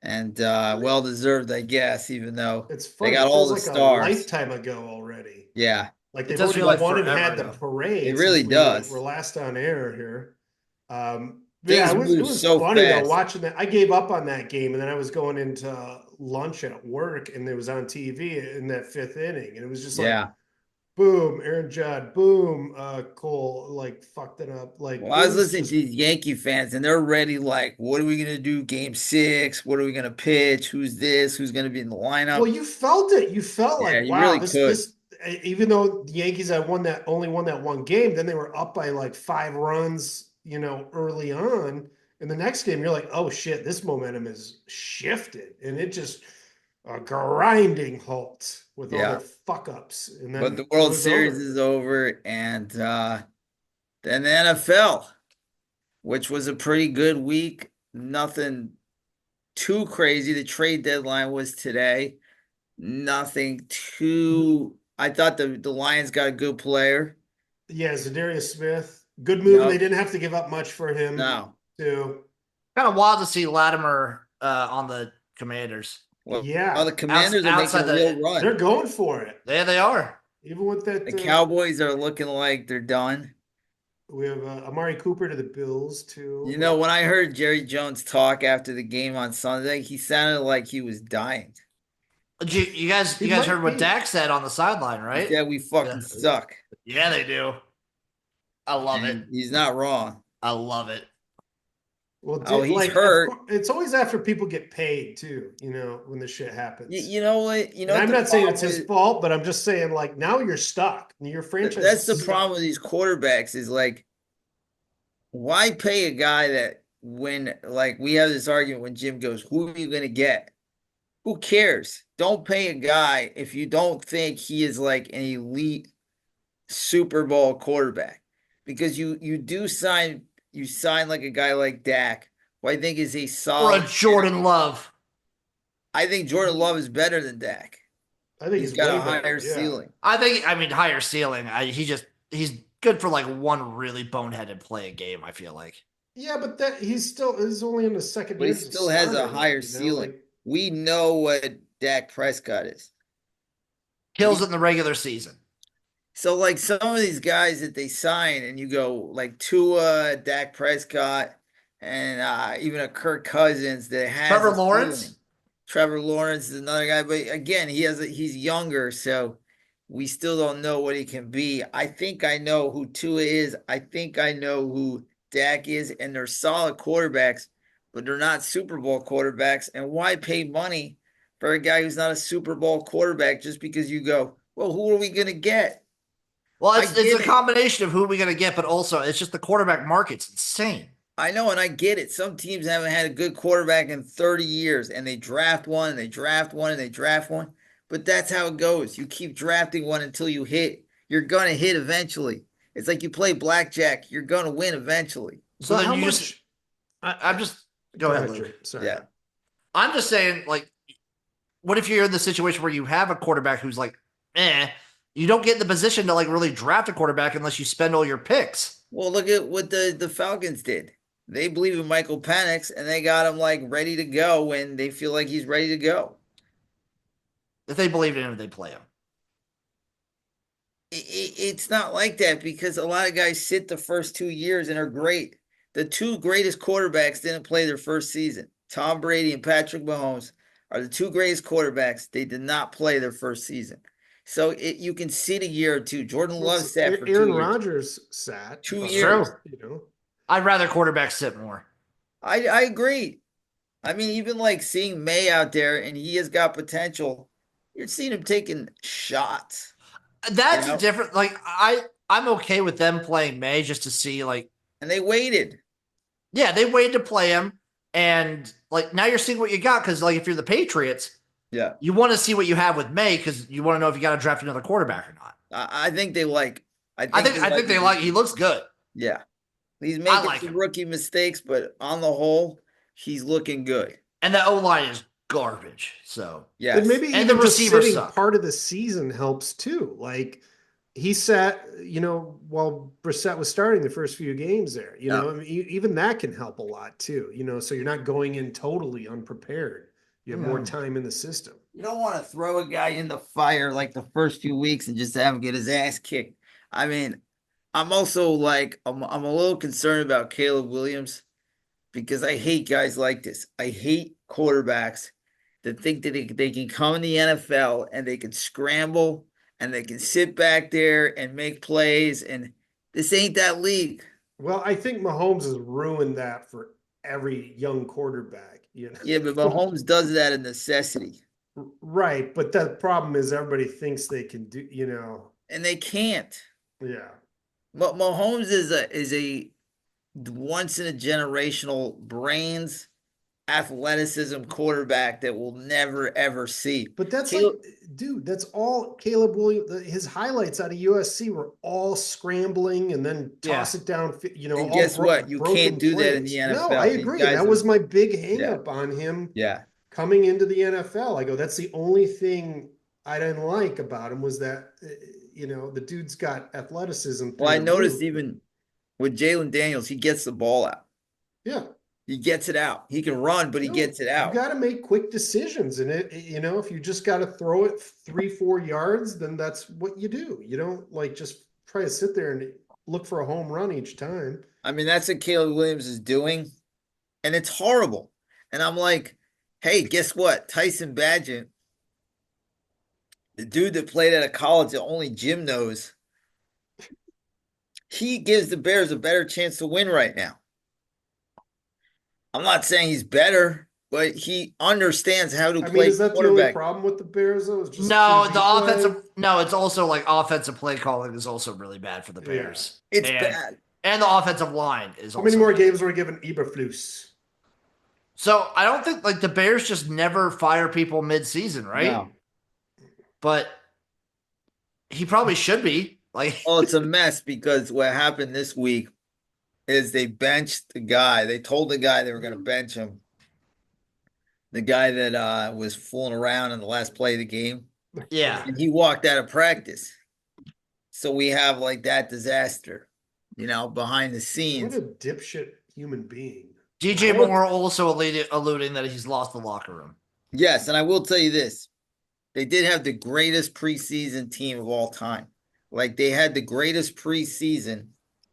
and well deserved, I guess. Even though it's funny, they got all the stars. A lifetime ago already. Yeah, like they've already won and had the parade. It really does. We're last on air here. Yeah, it was so funny though watching that. I gave up on that game, and then I was going into lunch at work, and it was on TV in that 5th inning, and it was just like, boom, Aaron Judd, boom, Cole, like fucked it up. Like, I was listening to these Yankee fans, and they're ready. Like, what are we gonna do? Game 6. What are we gonna pitch? Who's this? Who's gonna be in the lineup? Well, you felt it. You felt like, wow, really this. Even though the Yankees had only won that one game, then they were up by like 5 runs. Early on in the next game, you're like, oh shit, this momentum is shifted, and it just a grinding halt with all the fuck ups. And then but the World Series is over, and then the NFL, which was a pretty good week. Nothing too crazy. The trade deadline was today. Nothing too. I thought the Lions got a good player. Yeah, Zadarius Smith. Good move, and they Yep. didn't have to give up much for him, No. too. Kind of wild to see Latimer on the Commanders. Well, Yeah. the Commanders are making outside a real run. They're going for it. There they are. Even with that. The Cowboys are looking like they're done. We have Amari Cooper to the Bills, too. You know, when I heard Jerry Jones talk after the game on Sunday, he sounded like he was dying. You guys heard what Dak said on the sideline, right? Yeah, we fucking suck. Yeah, they do. I love it. He's not wrong. I love it. Well, he's hurt. It's always after people get paid too, when the shit happens. You know what? I'm not saying it's his fault, but I'm just saying, like, now you're stuck. Your franchise. That's the problem with these quarterbacks is, like, why pay a guy that when, like, we have this argument when Jim goes, who are you going to get? Who cares? Don't pay a guy if you don't think he is like an elite Super Bowl quarterback, because you sign like a guy like Dak, who I think is a solid. Or a Jordan Love. I think Jordan Love is better than Dak. I think he's got a higher ceiling. Higher ceiling. He's good for like one really boneheaded play a game, I feel like. Yeah, but he's only in the second year. But he still has a higher ceiling. Like, we know what Dak Prescott is. Kills it in the regular season. So, like, some of these guys that they sign, and you go, like, Tua, Dak Prescott, and even a Kirk Cousins that has Trevor Lawrence. Trevor Lawrence is another guy, but again, he's younger, so we still don't know what he can be. I think I know who Tua is. I think I know who Dak is, and they're solid quarterbacks, but they're not Super Bowl quarterbacks. And why pay money for a guy who's not a Super Bowl quarterback just because you go, well, who are we going to get? Well, it's a combination of who we're going to get, but also it's just the quarterback market's insane. I know, and I get it. Some teams haven't had a good quarterback in 30 years, and they draft one, and they draft one, and they draft one. But that's how it goes. You keep drafting one until you hit. You're going to hit eventually. It's like you play blackjack. You're going to win eventually. So then you just – I'm just – go ahead, Luke. Sorry. Yeah. I'm just saying, like, what if you're in the situation where you have a quarterback who's like, you don't get in the position to, like, really draft a quarterback unless you spend all your picks. Well, look at what the Falcons did. They believe in Michael Penix, and they got him, like, ready to go when they feel like he's ready to go. If they believe in him, they play him. It's not like that, because a lot of guys sit the first 2 years and are great. The two greatest quarterbacks didn't play their first season. Tom Brady and Patrick Mahomes are the two greatest quarterbacks. They did not play their first season. So you can sit a year or two. Jordan Love sat for 2 years. Aaron Rodgers sat 2 years. I'd rather quarterbacks sit more. I agree. I mean, even like seeing May out there, and he has got potential. You're seeing him taking shots. That's different. Like, I'm okay with them playing May just to see, like. And they waited. Yeah, they waited to play him. And, like, now you're seeing what you got, because, like, if you're the Patriots, yeah, you want to see what you have with May, because you want to know if you got to draft another quarterback or not. I think they like. I think they like. He looks good. Yeah, he's making some rookie mistakes, but on the whole, he's looking good. And the O-line is garbage. So yeah, and maybe even the receiver part of the season helps too. Like, he sat, while Brissett was starting the first few games there. I mean, even that can help a lot too. So you're not going in totally unprepared. You have more time in the system. You don't want to throw a guy in the fire like the first few weeks and just have him get his ass kicked. I mean, I'm also like, I'm a little concerned about Caleb Williams, because I hate guys like this. I hate quarterbacks that think that they can come in the NFL and they can scramble and they can sit back there and make plays. And this ain't that league. Well, I think Mahomes has ruined that for every young quarterback. Yeah, but Mahomes does that in necessity. Right, but the problem is everybody thinks they can do, and they can't. Yeah, but Mahomes is a once in a generational brains, athleticism quarterback that we'll never ever see. But that's like, dude, that's all Caleb Williams. His highlights out of USC were all scrambling and then toss it down. And all guess what? You can't do that in the NFL. No, I agree. That was my big hang up on him. Yeah. Coming into the NFL, I go, that's the only thing I didn't like about him was that, the dude's got athleticism. Well, I noticed even with Jalen Daniels, he gets the ball out. Yeah. He gets it out. He can run, but he gets it out. You got to make quick decisions. And if you just got to throw it 3-4 yards, then that's what you do. You don't just try to sit there and look for a home run each time. I mean, that's what Caleb Williams is doing. And it's horrible. And I'm like, hey, guess what? Tyson Bagent, the dude that played at a college that only Jim knows, he gives the Bears a better chance to win right now. I'm not saying he's better, but he understands how to play is that quarterback. The only problem with the Bears, though? It's also like offensive play calling is also really bad for the Bears. Yeah. It's bad. And the offensive line is How many more games were we given Eberflus? So I don't think the Bears just never fire people mid-season, right? No. But he probably should be. It's a mess because what happened this week is they benched the guy. They told the guy they were going to bench him. The guy that was fooling around in the last play of the game. Yeah. And he walked out of practice. So we have that disaster, behind the scenes. What a dipshit human being. DJ Moore also alluding that he's lost the locker room. Yes, and I will tell you this. They did have the greatest preseason team of all time. They had the greatest preseason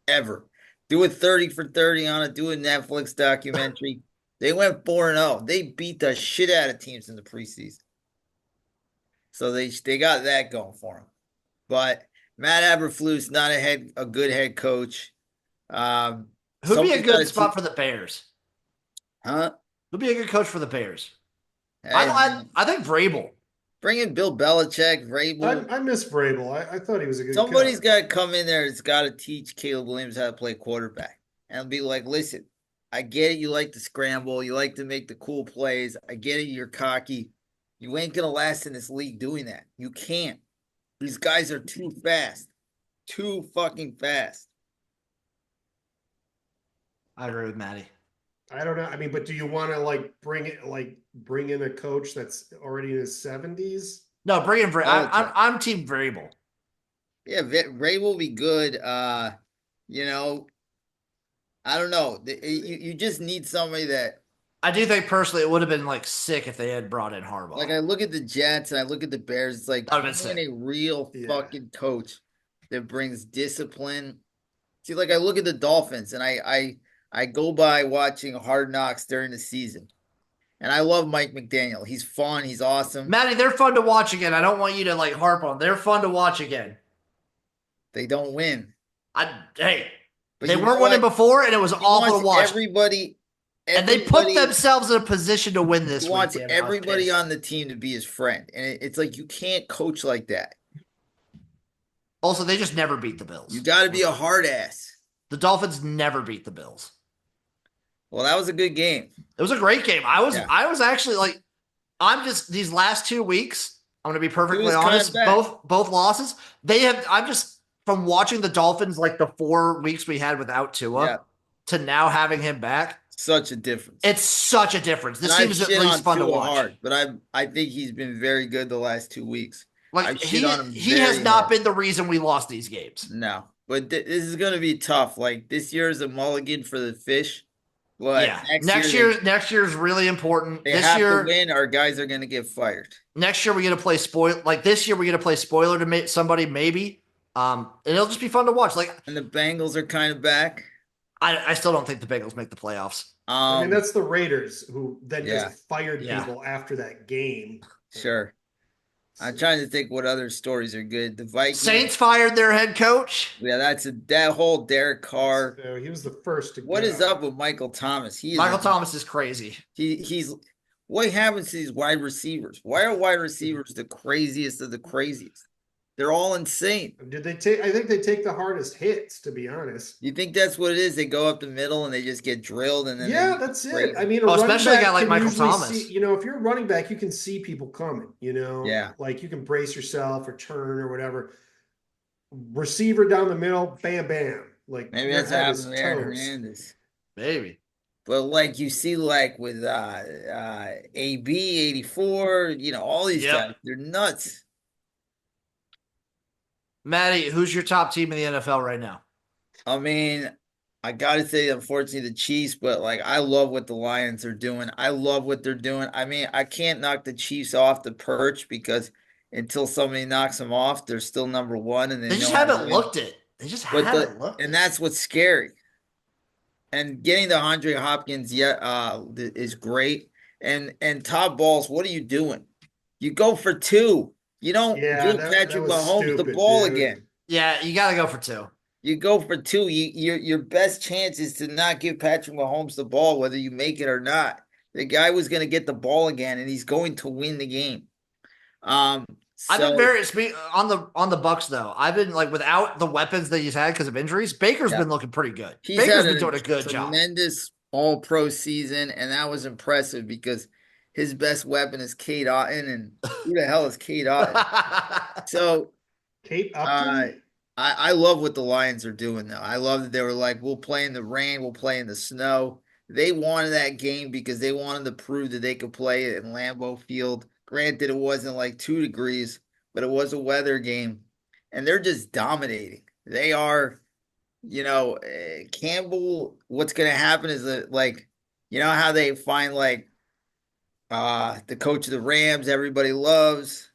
ever. Do a 30 for 30 on it. Do a Netflix documentary. They went 4-0. They beat the shit out of teams in the preseason. So they got that going for them. But Matt Eberflus, not a good head coach. Who'd be a good spot for the Bears? Huh? Who'd be a good coach for the Bears? I think Vrabel. Bring in Bill Belichick, Vrabel. I miss Vrabel. I thought he was a good Somebody's got to come in there that's got to teach Caleb Williams how to play quarterback. And be like, listen, I get it. You like to scramble. You like to make the cool plays. I get it. You're cocky. You ain't going to last in this league doing that. You can't. These guys are too fast. Too fucking fast. I agree with Matty. I don't know. I mean, but do you want to bring in a coach that's already in his 70s? No, bring in Vrabel. I'm team Vrabel. Yeah, Vrabel will be good. I don't know. You just need somebody that. I do think personally it would have been sick if they had brought in Harbaugh. I look at the Jets and I look at the Bears. It's like a real fucking coach that brings discipline. See, I look at the Dolphins and I go by watching Hard Knocks during the season. And I love Mike McDaniel. He's fun. He's awesome. Matty, they're fun to watch again. I don't want you to harp on. They're fun to watch again. They don't win. They weren't winning before, and it was awful to watch. Everybody, and they put themselves in a position to win this. He wants everybody on the team to be his friend. And it's you can't coach like that. Also, they just never beat the Bills. You got to be a hard ass. The Dolphins never beat the Bills. Well, that was a good game. It was a great game. I was actually I'm just these last 2 weeks. I'm going to be perfectly honest. Both losses. I'm just from watching the Dolphins the 4 weeks we had without Tua to now having him back. Such a difference. It's such a difference. This team is at least fun to watch. Hard, but I think he's been very good the last 2 weeks. He has not been the reason we lost these games. No, but this is going to be tough. This year is a mulligan for the fish. But next year is really important. They have to win. Our guys are going to get fired. Next year we're going to play this year we're going to play spoiler to somebody maybe. And it'll just be fun to watch. And the Bengals are kind of back. I still don't think the Bengals make the playoffs. I mean, that's the Raiders who then just fired people after that game. Sure. I'm trying to think what other stories are good. The Vikings. Saints fired their head coach. Yeah, that whole Derek Carr. So he was the first to What is up with Michael Thomas? Thomas is crazy. He's what happens to these wide receivers? Why are wide receivers the craziest of the craziest? They're all insane. Did they take? I think they take the hardest hits, to be honest. You think that's what it is? They go up the middle and they just get drilled, and then that's it. I mean, especially a guy like Michael Thomas. See, if you're a running back, you can see people coming. Yeah, like you can brace yourself or turn or whatever. Receiver down the middle, bam, bam. Like maybe that's what happened with Aaron Hernandez. Maybe. But like you see, like with AB 84, all these guys, they're nuts. Maddie, who's your top team in the NFL right now? I mean, I gotta say, unfortunately, the Chiefs, but like I love what the Lions are doing. I love what they're doing. I mean, I can't knock the Chiefs off the perch because until somebody knocks them off, they're still number one, and they just haven't looked it. They just haven't looked. And that's what's scary. And getting the Andre Hopkins is great. And top balls, what are you doing? You go for two. You don't give Patrick Mahomes the ball again. Yeah, you got to go for two. You go for two. Your best chance is to not give Patrick Mahomes the ball, whether you make it or not. The guy was going to get the ball again, and he's going to win the game. I've been very on the Bucks though. I've been like without the weapons that he's had because of injuries. Baker's been looking pretty good. Baker's been doing a good job. Tremendous All-Pro season, and that was impressive because his best weapon is Kate Otten, and who the hell is Kate Otten? So, Kate Upton. I love what the Lions are doing though. I love that they were like, we'll play in the rain, we'll play in the snow. They wanted that game because they wanted to prove that they could play it in Lambeau Field. Granted, it wasn't like 2 degrees, but it was a weather game. And they're just dominating. They are, Campbell, what's going to happen is that, like, how they find, like, the coach of the Rams, everybody loves,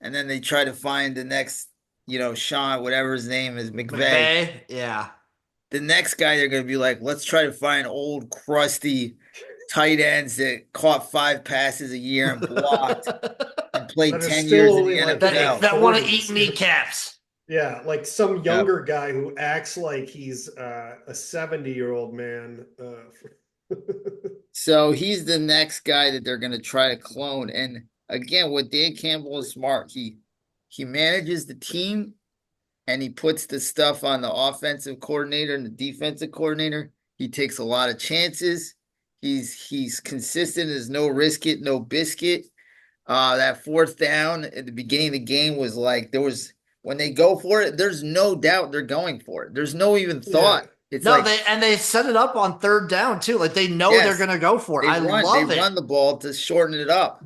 and then they try to find the next, Sean, whatever his name is, McVay. Yeah. The next guy, they're going to be like, let's try to find old, crusty tight ends that caught 5 passes a year and blocked and played 10 years in the NFL. That want to eat kneecaps. Yeah, like some younger guy who acts like he's a 70-year-old man. So he's the next guy that they're going to try to clone. And again, what Dan Campbell is smart. He manages the team and he puts the stuff on the offensive coordinator and the defensive coordinator. He takes a lot of chances. He's consistent. There's no risk it, no biscuit. That 4th down at the beginning of the game was like when they go for it, there's no doubt they're going for it. There's no even thought. Yeah. It's they set it up on 3rd down too. Like they know they're going to go for it. I love it. They run the ball to shorten it up.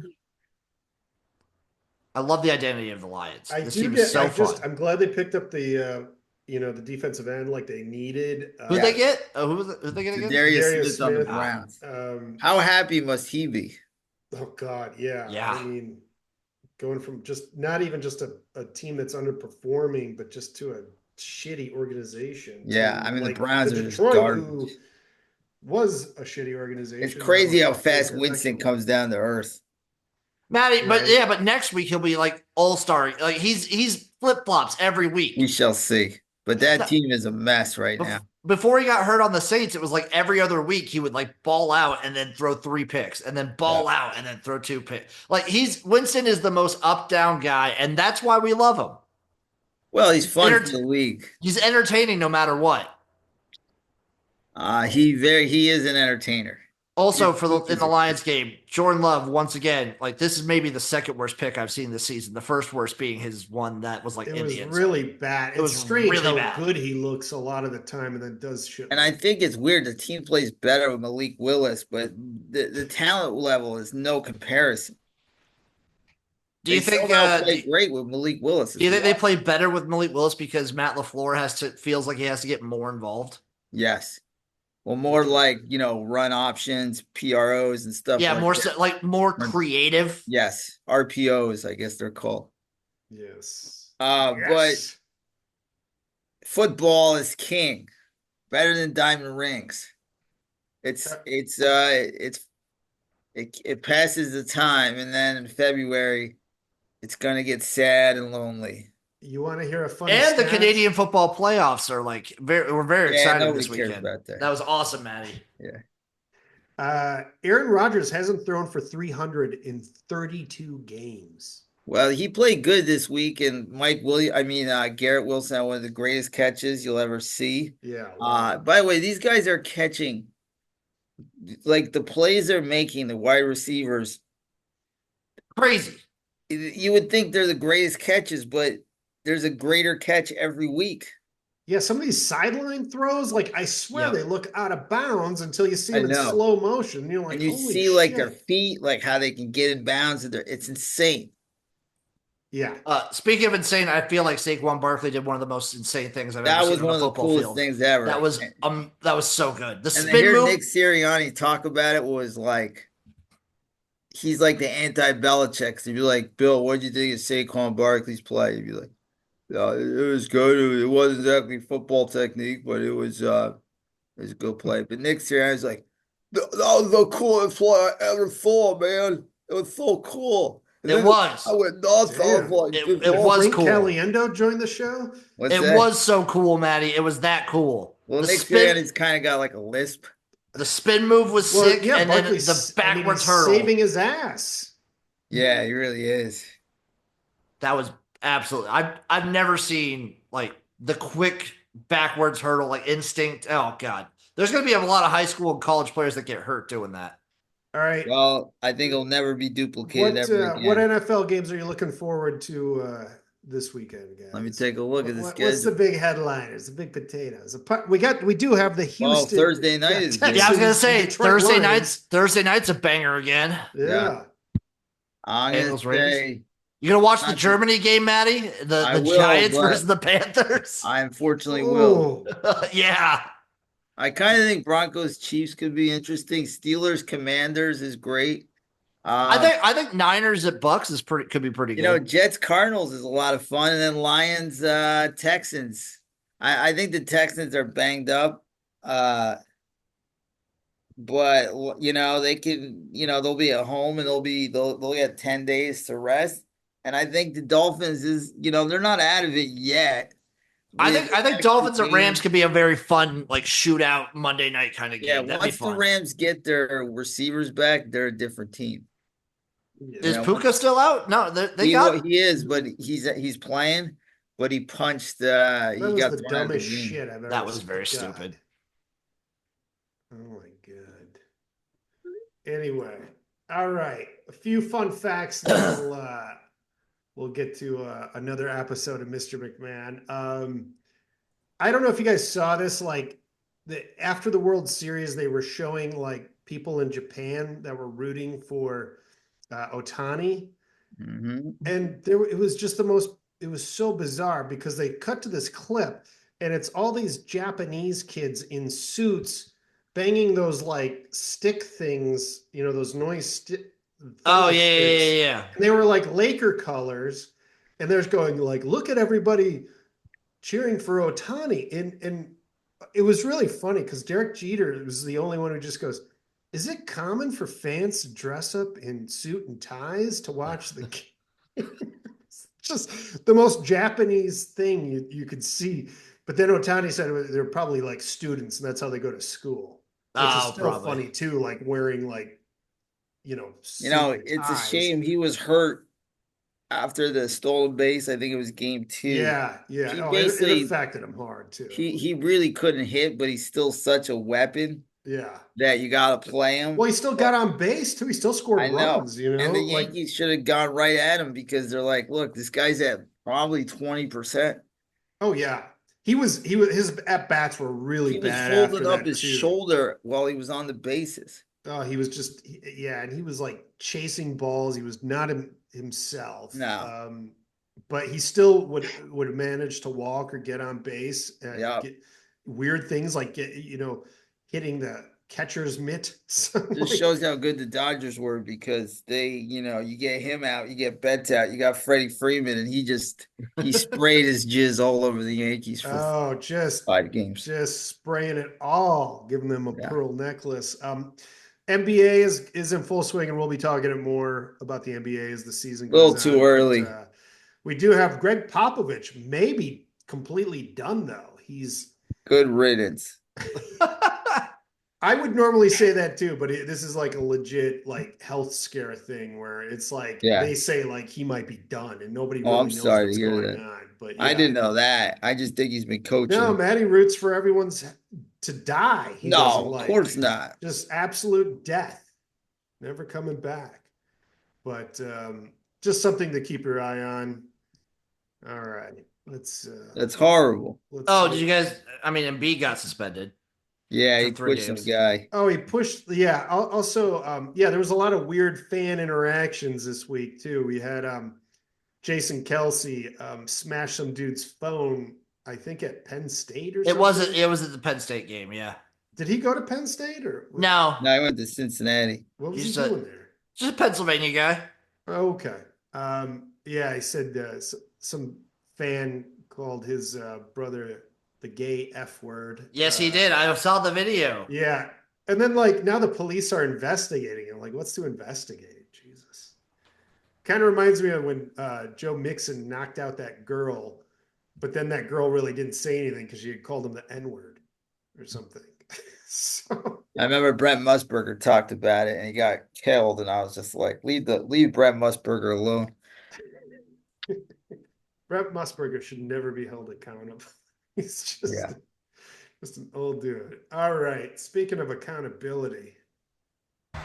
I love the identity of the Lions. I'm glad they picked up the the defensive end like they needed. Who'd they get? Who'd they get again? Darius Smith on the Browns. How happy must he be? Oh God, yeah. Yeah. I mean, going from just not even just a team that's underperforming, but just to a shitty organization. Yeah, I mean the Browns are Detroit, just garbage. who was a shitty organization. It's crazy how fast Winston comes down to earth. Maddie, but next week he'll be like all-star. Like he's flip-flops every week. We shall see. But that team is a mess right now. Before he got hurt on the Saints, it was like every other week he would like ball out and then throw 3 picks and then ball out and then throw 2 picks. Like Winston is the most up-down guy, and that's why we love him. Well, he's fun for the league. He's entertaining no matter what. He is an entertainer. Also, in the Lions game, Jordan Love, once again, like this is maybe the 2nd worst pick I've seen this season. The first worst being his one that was like Indians. It was really bad. It's strange how good he looks a lot of the time and then does shit. And I think it's weird. The team plays better with Malik Willis, but the talent level is no comparison. Do you think play great with Malik Willis? Do you think they play better with Malik Willis because Matt LaFleur feels like he has to get more involved? Yes. Well, more like, run options, PROs and stuff. Yeah, more creative. Yes. RPOs, I guess they're called. Yes. But football is king. Better than diamond rings. It passes the time, and then in February, it's gonna get sad and lonely. You want to hear a funny And stat? the Canadian football playoffs are we're very excited this weekend. About that. That was awesome, Maddie. Yeah. Aaron Rodgers hasn't thrown for 300 in 32 games. Well, he played good this week, and Garrett Wilson had one of the greatest catches you'll ever see. Yeah. Wow. By the way, these guys are catching like the plays they're making, the wide receivers. Crazy. You would think they're the greatest catches, but there's a greater catch every week. Yeah, some of these sideline throws, like I swear they look out of bounds until you see them in slow motion. You're like, and you holy see shit. like their feet, like how they can get in bounds. It's insane. Yeah. Speaking of insane, I feel like Saquon Barkley did one of the most insane things I've ever seen on a football coolest field. things ever. That was so good. The spin to hear move. Nick Sirianni talk about it was like he's like the anti-Belichick. So you'd be like, Bill, what do you think of Saquon Barkley's play? You'd be like, yeah, it was good. It wasn't exactly football technique, but it was a good play. But Nick Sirianni's like, that was the coolest play I ever saw, man. It was so cool. It was. I went nuts. I was like, it was Frank cool. Caliendo joined the show. Was so cool, Maddie. It was that cool. Well, Nick Sirianni's kind of got like a lisp. The spin move was sick, and then the backwards hurdle. Saving his ass. Yeah, he really is. That was absolutely. I've never seen like the quick backwards hurdle, like instinct. Oh God, there's going to be a lot of high school and college players that get hurt doing that. All right. Well, I think it'll never be duplicated ever again. What NFL games are you looking forward to this weekend, guys? Let me take a look at this. What's the big headliners? The big potatoes. We do have the Houston. Thursday night is. Yeah, I was gonna say Thursday night's a banger again. Yeah. I'm gonna say. You gonna watch the Germany game, Maddie? The Giants versus the Panthers. I unfortunately will. Yeah. I kind of think Broncos Chiefs could be interesting. Steelers Commanders is great. I think Niners at Bucks could be pretty good. You know, Jets Cardinals is a lot of fun, and then Lions Texans. I think the Texans are banged up, but you know they can. You know they'll be at home and they'll get 10 days to rest. And I think the Dolphins they're not out of it yet. I think Dolphins and Rams could be a very fun like shootout Monday night kind of game. Yeah, once the Rams get their receivers back, they're a different team. Is Puka still out? No, he is, but he's playing. But he punched. He got the dumbest shit I've ever. That was very stupid. Oh my god. Anyway, all right. A few fun facts that we'll get to another episode of Mr. McMahon. I don't know if you guys saw this. Like after the World Series, they were showing like people in Japan that were rooting for Ohtani, and it was just it was so bizarre because they cut to this clip and it's all these Japanese kids in suits banging those like stick things, those noise Oh yeah. And they were like Laker colors, and they're going like, look at everybody cheering for Ohtani, and it was really funny because Derek Jeter was the only one who just goes, is it common for fans to dress up in suit and ties to watch the game? Just the most Japanese thing you could see. But then Ohtani said they're probably like students, and that's how they go to school. Which is still funny too, like wearing like, it's a shame he was hurt after the stolen base. I think it was game 2. Yeah. It affected him hard too. He really couldn't hit, but he's still such a weapon. Yeah. That you got to play him. Well, he still got on base too. He still scored runs, And the Yankees should have gone right at him because they're like, look, this guy's at probably 20%. Oh yeah. His at bats were really bad. He was holding up his shoulder while he was on the bases. Oh, he was just and he was like chasing balls. He was not himself. No. But he still would manage to walk or get on base. Get weird things like hitting the catcher's mitt. Just shows how good the Dodgers were because they, you get him out, you get Betts out, you got Freddie Freeman, and he sprayed his jizz all over the Yankees for just 5 games. Just spraying it all, giving them a pearl necklace. NBA is in full swing, and we'll be talking more about the NBA as the season goes on. A little too early. But, we do have Greg Popovich, maybe completely done though. He's good riddance. I would normally say that too, but this is like a legit like health scare thing where it's like Yeah. they say like he might be done and nobody Oh, I'm really knows sorry to what's hear going that. on. But I yeah, didn't know that. I just think he's been no, coaching. Matty roots for everyone's to die. He doesn't No, of course like not. just absolute death, never coming back. But just something to keep your eye on. All right, That's horrible. let's Oh, did look. you guys? I mean, Embiid got suspended Yeah, for he three pushed some games. guy. Oh, he pushed. Yeah. Also, yeah, there was a lot of weird fan interactions this week too. We had Jason Kelsey smash some dude's phone. I think at Penn State or It something. wasn't. It was at the Penn State game. Yeah. Did he go to Penn State or No, No, I went to Cincinnati. what was he he's doing there? just a Pennsylvania guy. Okay. Yeah, he said some fan called his brother the gay F word. Yes, he did. I saw the video. Yeah. And then like now the police are investigating him. Like, what's to investigate? Jesus. Kind of reminds me of when Joe Mixon knocked out that girl, but then that girl really didn't say anything because she had called him the N-word or something. So I remember Brent Musburger talked about it and he got killed, and I was just like, leave Brent Musburger alone. Brett Musburger should never be held accountable. He's just an old dude. All right. Speaking of accountability,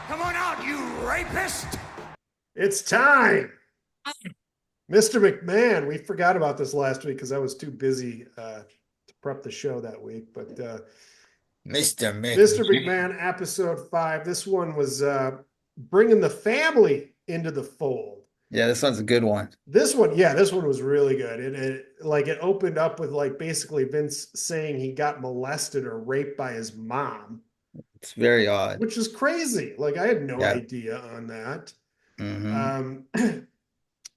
Come on out, you rapist! it's time. Mr. McMahon, we forgot about this last week because I was too busy to prep the show that week. But Mr. Mr. McMahon, episode 5. This one was bringing the family into the fold. Yeah, this one's a good one. This one was really good. It opened up with like basically Vince saying he got molested or raped by his mom. It's very odd. Which is crazy. Like I had no Yeah. idea on that. Mm-hmm.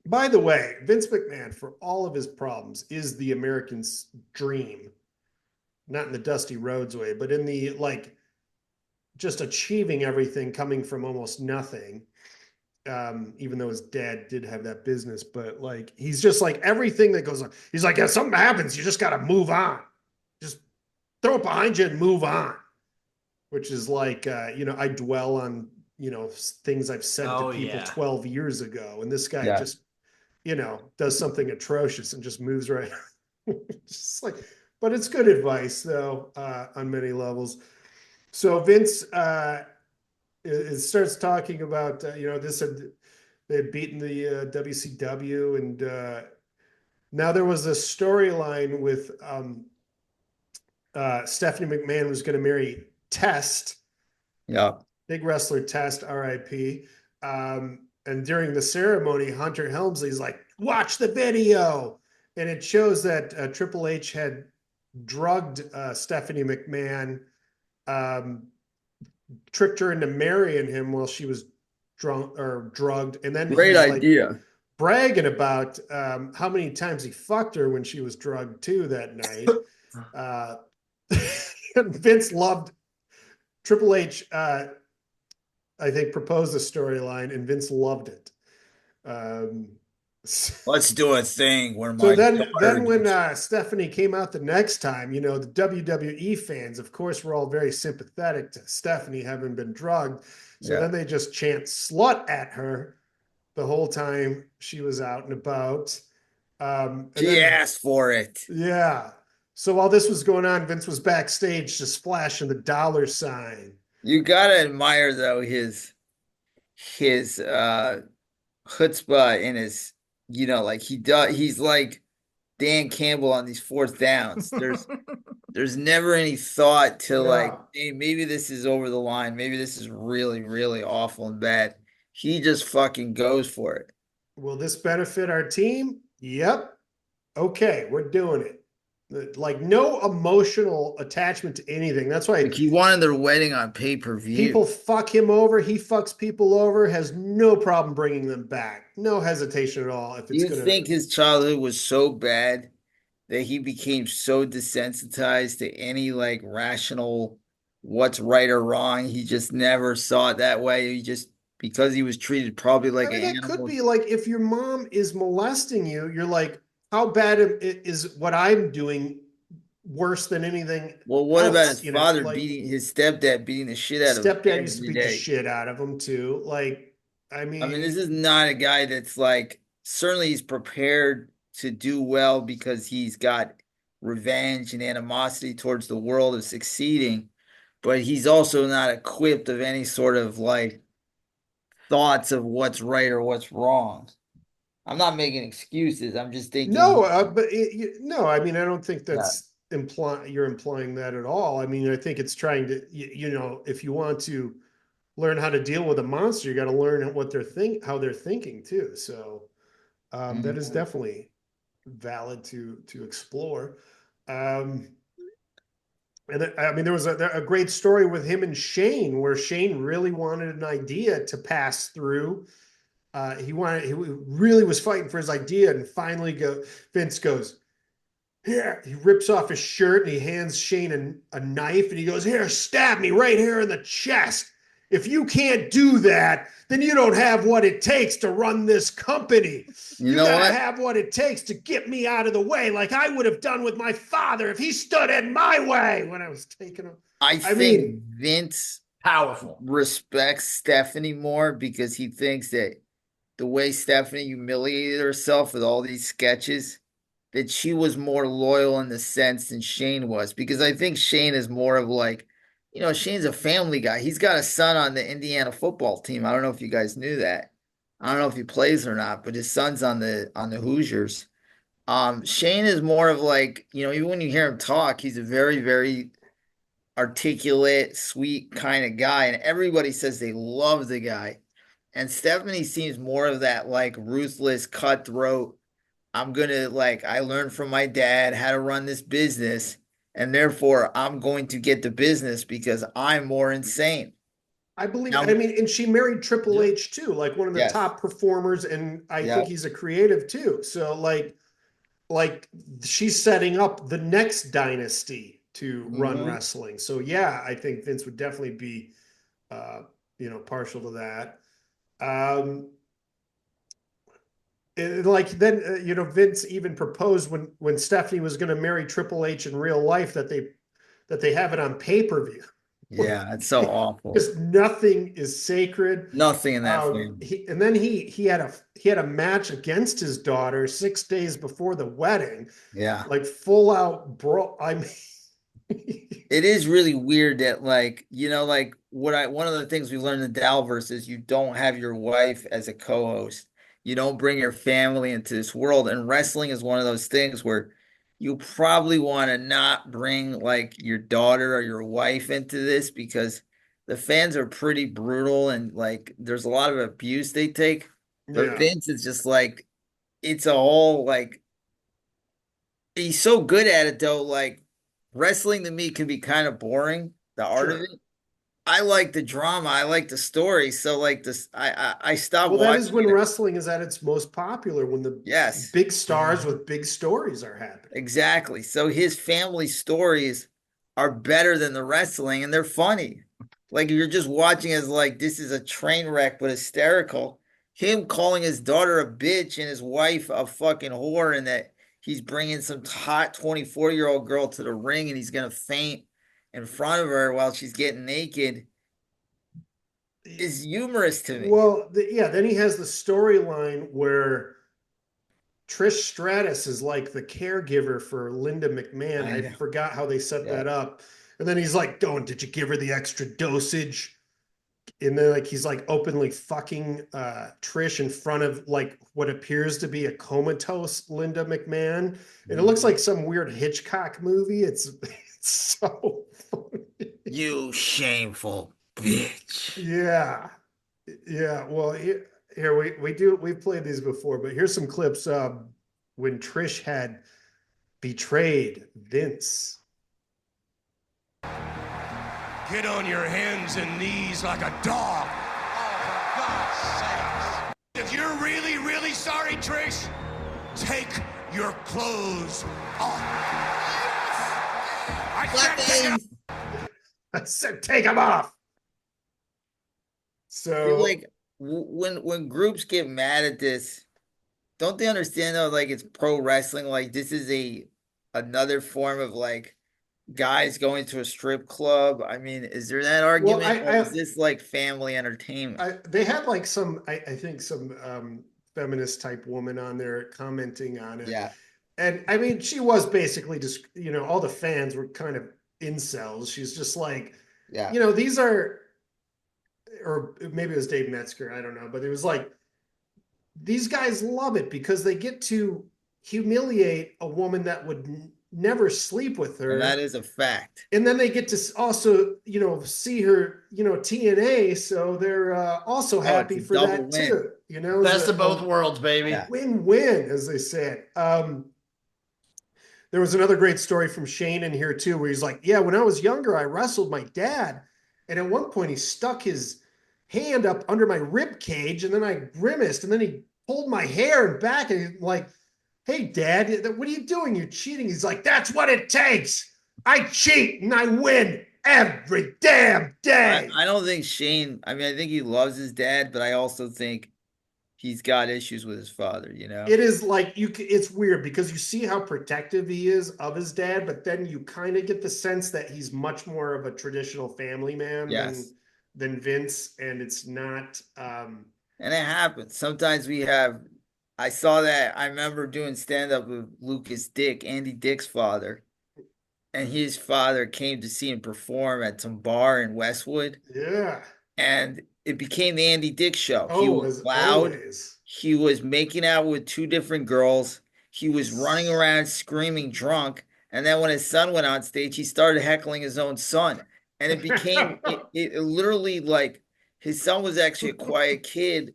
By the way, Vince McMahon, for all of his problems, is the American's dream. Not in the Dusty Rhodes way, but in the like just achieving everything coming from almost nothing. Even though his dad did have that business, but like he's just like everything that goes on. He's like, if something happens, you just got to move on. Just throw it behind you and move on. Which is like, I dwell on, things I've said to people 12 years ago. And this guy just, does something atrocious and just moves right. Just like, but it's good advice though, on many levels. So Vince, it starts talking about they had beaten the WCW, and now there was a storyline with Stephanie McMahon was going to marry Test, big wrestler Test, R.I.P. And during the ceremony, Hunter Helmsley's like, "Watch the video," and it shows that Triple H had drugged Stephanie McMahon. Tricked her into marrying him while she was drunk or drugged, and then great idea. Like bragging about how many times he fucked her when she was drugged too that night. And Vince loved Triple H. I think proposed the storyline, and Vince loved it. Let's do a thing where so then when Stephanie came out the next time, the WWE fans, of course, were all very sympathetic to Stephanie having been drugged. So then they just chant slut at her the whole time she was out and about. She asked for it. Yeah. So while this was going on, Vince was backstage just flashing the dollar sign. You gotta admire though his chutzpah in his, like he's like Dan Campbell on these fourth downs. There's never any thought to like, hey, maybe this is over the line. Maybe this is really, really awful and bad. He just fucking goes for it. Will this benefit our team? Yep. Okay, we're doing it. Like no emotional attachment to anything. That's why he wanted their wedding on pay-per-view. People fuck him over. He fucks people over. Has no problem bringing them back. No hesitation at all. If it's you think his childhood was so bad that he became so desensitized to any like rational what's right or wrong? He just never saw it that way. He just because he was treated probably like an animal. It could be like if your mom is molesting you, you're like, how bad is what I'm doing worse than anything Well, what about else, his father beating his stepdad, beating the shit out of him stepdad used to every beat the day? shit out of him too. Like, I I mean, this mean, is not a guy that's like, certainly he's prepared to do well because he's got revenge and animosity towards the world of succeeding, but he's also not equipped of any sort of like thoughts of what's right or what's wrong. I'm not making excuses. I'm just no, thinking, no, I mean, I don't think yeah. that's you're implying that at all. I mean, I think it's trying to, if you want to learn how to deal with a monster, you got to learn what how they're thinking too. So that is Mhm. definitely valid to explore. Um, and I mean, there was a great story with him and Shane, where Shane really wanted an idea to pass through. He really was fighting for his idea, and finally, Vince goes, here. He rips off his shirt and he hands Shane a knife, and he goes, here, stab me right here in the chest. If you can't do that, then you don't have what it takes to run this company. You You know got to what? have what it takes to get me out of the way, like I would have done with my father if he stood in my way when I was taking him. I I think mean, Vince Powerful. respects Stephanie more because he thinks that the way Stephanie humiliated herself with all these sketches, that she was more loyal in the sense than Shane was. Because I think Shane is more of like, Shane's a family guy. He's got a son on the Indiana football team. I don't know if you guys knew that. I don't know if he plays or not, but his son's on the Hoosiers. Shane is more of like, even when you hear him talk, he's a very, very articulate, sweet kind of guy, and everybody says they love the guy. And Stephanie seems more of that like ruthless, cutthroat. I'm gonna like I learned from my dad how to run this business, and therefore I'm going to get the business because I'm more insane. I believe, I Now, mean, and she married Triple yeah, H too, like one of the yes, top performers, and I think yeah, he's a creative too. So like she's setting up the next dynasty to run hmm wrestling. So yeah, I think Vince would definitely be partial to that. Um and like then Vince even proposed when Stephanie was going to marry Triple H in real life that they have it on pay-per-view. yeah. It's so awful. Because nothing is sacred. Nothing in that family. And then he had a match against his daughter 6 days before the wedding, Yeah. like full out bro. I mean, It is really weird that like one of the things we learned in Dalverse is you don't have your wife as a co-host. You don't bring your family into this world. And wrestling is one of those things where you probably want to not bring like your daughter or your wife into this because the fans are pretty brutal and like there's a lot of abuse they take. But yeah, Vince is just like it's a whole like he's so good at it though. Like wrestling to me can be kind of boring, the art of sure. it. I like the drama. I like the story. So like this, I stopped Well, that is watching when it. wrestling is at its most popular, when the Yes, big stars with big stories are happening. exactly. So his family stories are better than the wrestling, and they're funny. Like you're just watching as like this is a train wreck, but hysterical. Him calling his daughter a bitch and his wife a fucking whore, and that he's bringing some hot 24-year-old girl to the ring and he's gonna faint in front of her while she's getting naked is humorous to me. Well, yeah, then he has the storyline where Trish Stratus is like the caregiver for Linda McMahon. I I know. forgot how they set Yeah. that up. And then he's like, did you give her the extra dosage? And then like he's like openly fucking Trish in front of like what appears to be a comatose Linda McMahon. And it looks like some weird Hitchcock movie. It's so funny. You shameful bitch. Yeah. Yeah. Well, here we've played these before, but here's some clips when Trish had betrayed Vince. Get on your hands and knees like a dog. Oh, for God's sakes. If you're really, really sorry, Trish, take your clothes off. I said take them off. So Like when groups get mad at this, don't they understand though? Like it's pro wrestling. Like this is another form of like guys going to a strip club. I mean, is there that Well, argument, or is this like family entertainment? they had like some, I think some feminist type woman on there commenting on it. Yeah, And I mean, she was basically just, all the fans were kind of incels. She's just like, yeah. these are, or maybe it was Dave Metzger, I don't know, but it was like, these guys love it because they get to humiliate a woman that would never sleep with And that her. is a fact. And then they get to also, see her, TNA. So they're also Oh, it's happy a for double that win. too. Best of both worlds, baby. Yeah. Win-win, as they said. There was another great story from Shane in here too, where he's like, "Yeah, when I was younger, I wrestled my dad, and at one point he stuck his hand up under my rib cage, and then I grimaced, and then he pulled my hair and back, and he's like, 'Hey, Dad, what are you doing? You're cheating.' He's like, 'That's what it takes. I cheat and I win every damn day.'" I don't think Shane, I mean, I think he loves his dad, but I also think he's got issues with his father, It is like it's weird because you see how protective he is of his dad, but then you kind of get the sense that he's much more of a traditional family man Yes. than Vince, and it's not And it happens. Sometimes I saw that. I remember doing stand up with Lucas Dick, Andy Dick's father, and his father came to see him perform at some bar in Westwood. yeah. And it became the Andy Dick show. He Oh, was as loud. always. He was making out with two different girls. He was running around screaming drunk. And then when his son went on stage, he started heckling his own son. And it became it literally like his son was actually a quiet kid,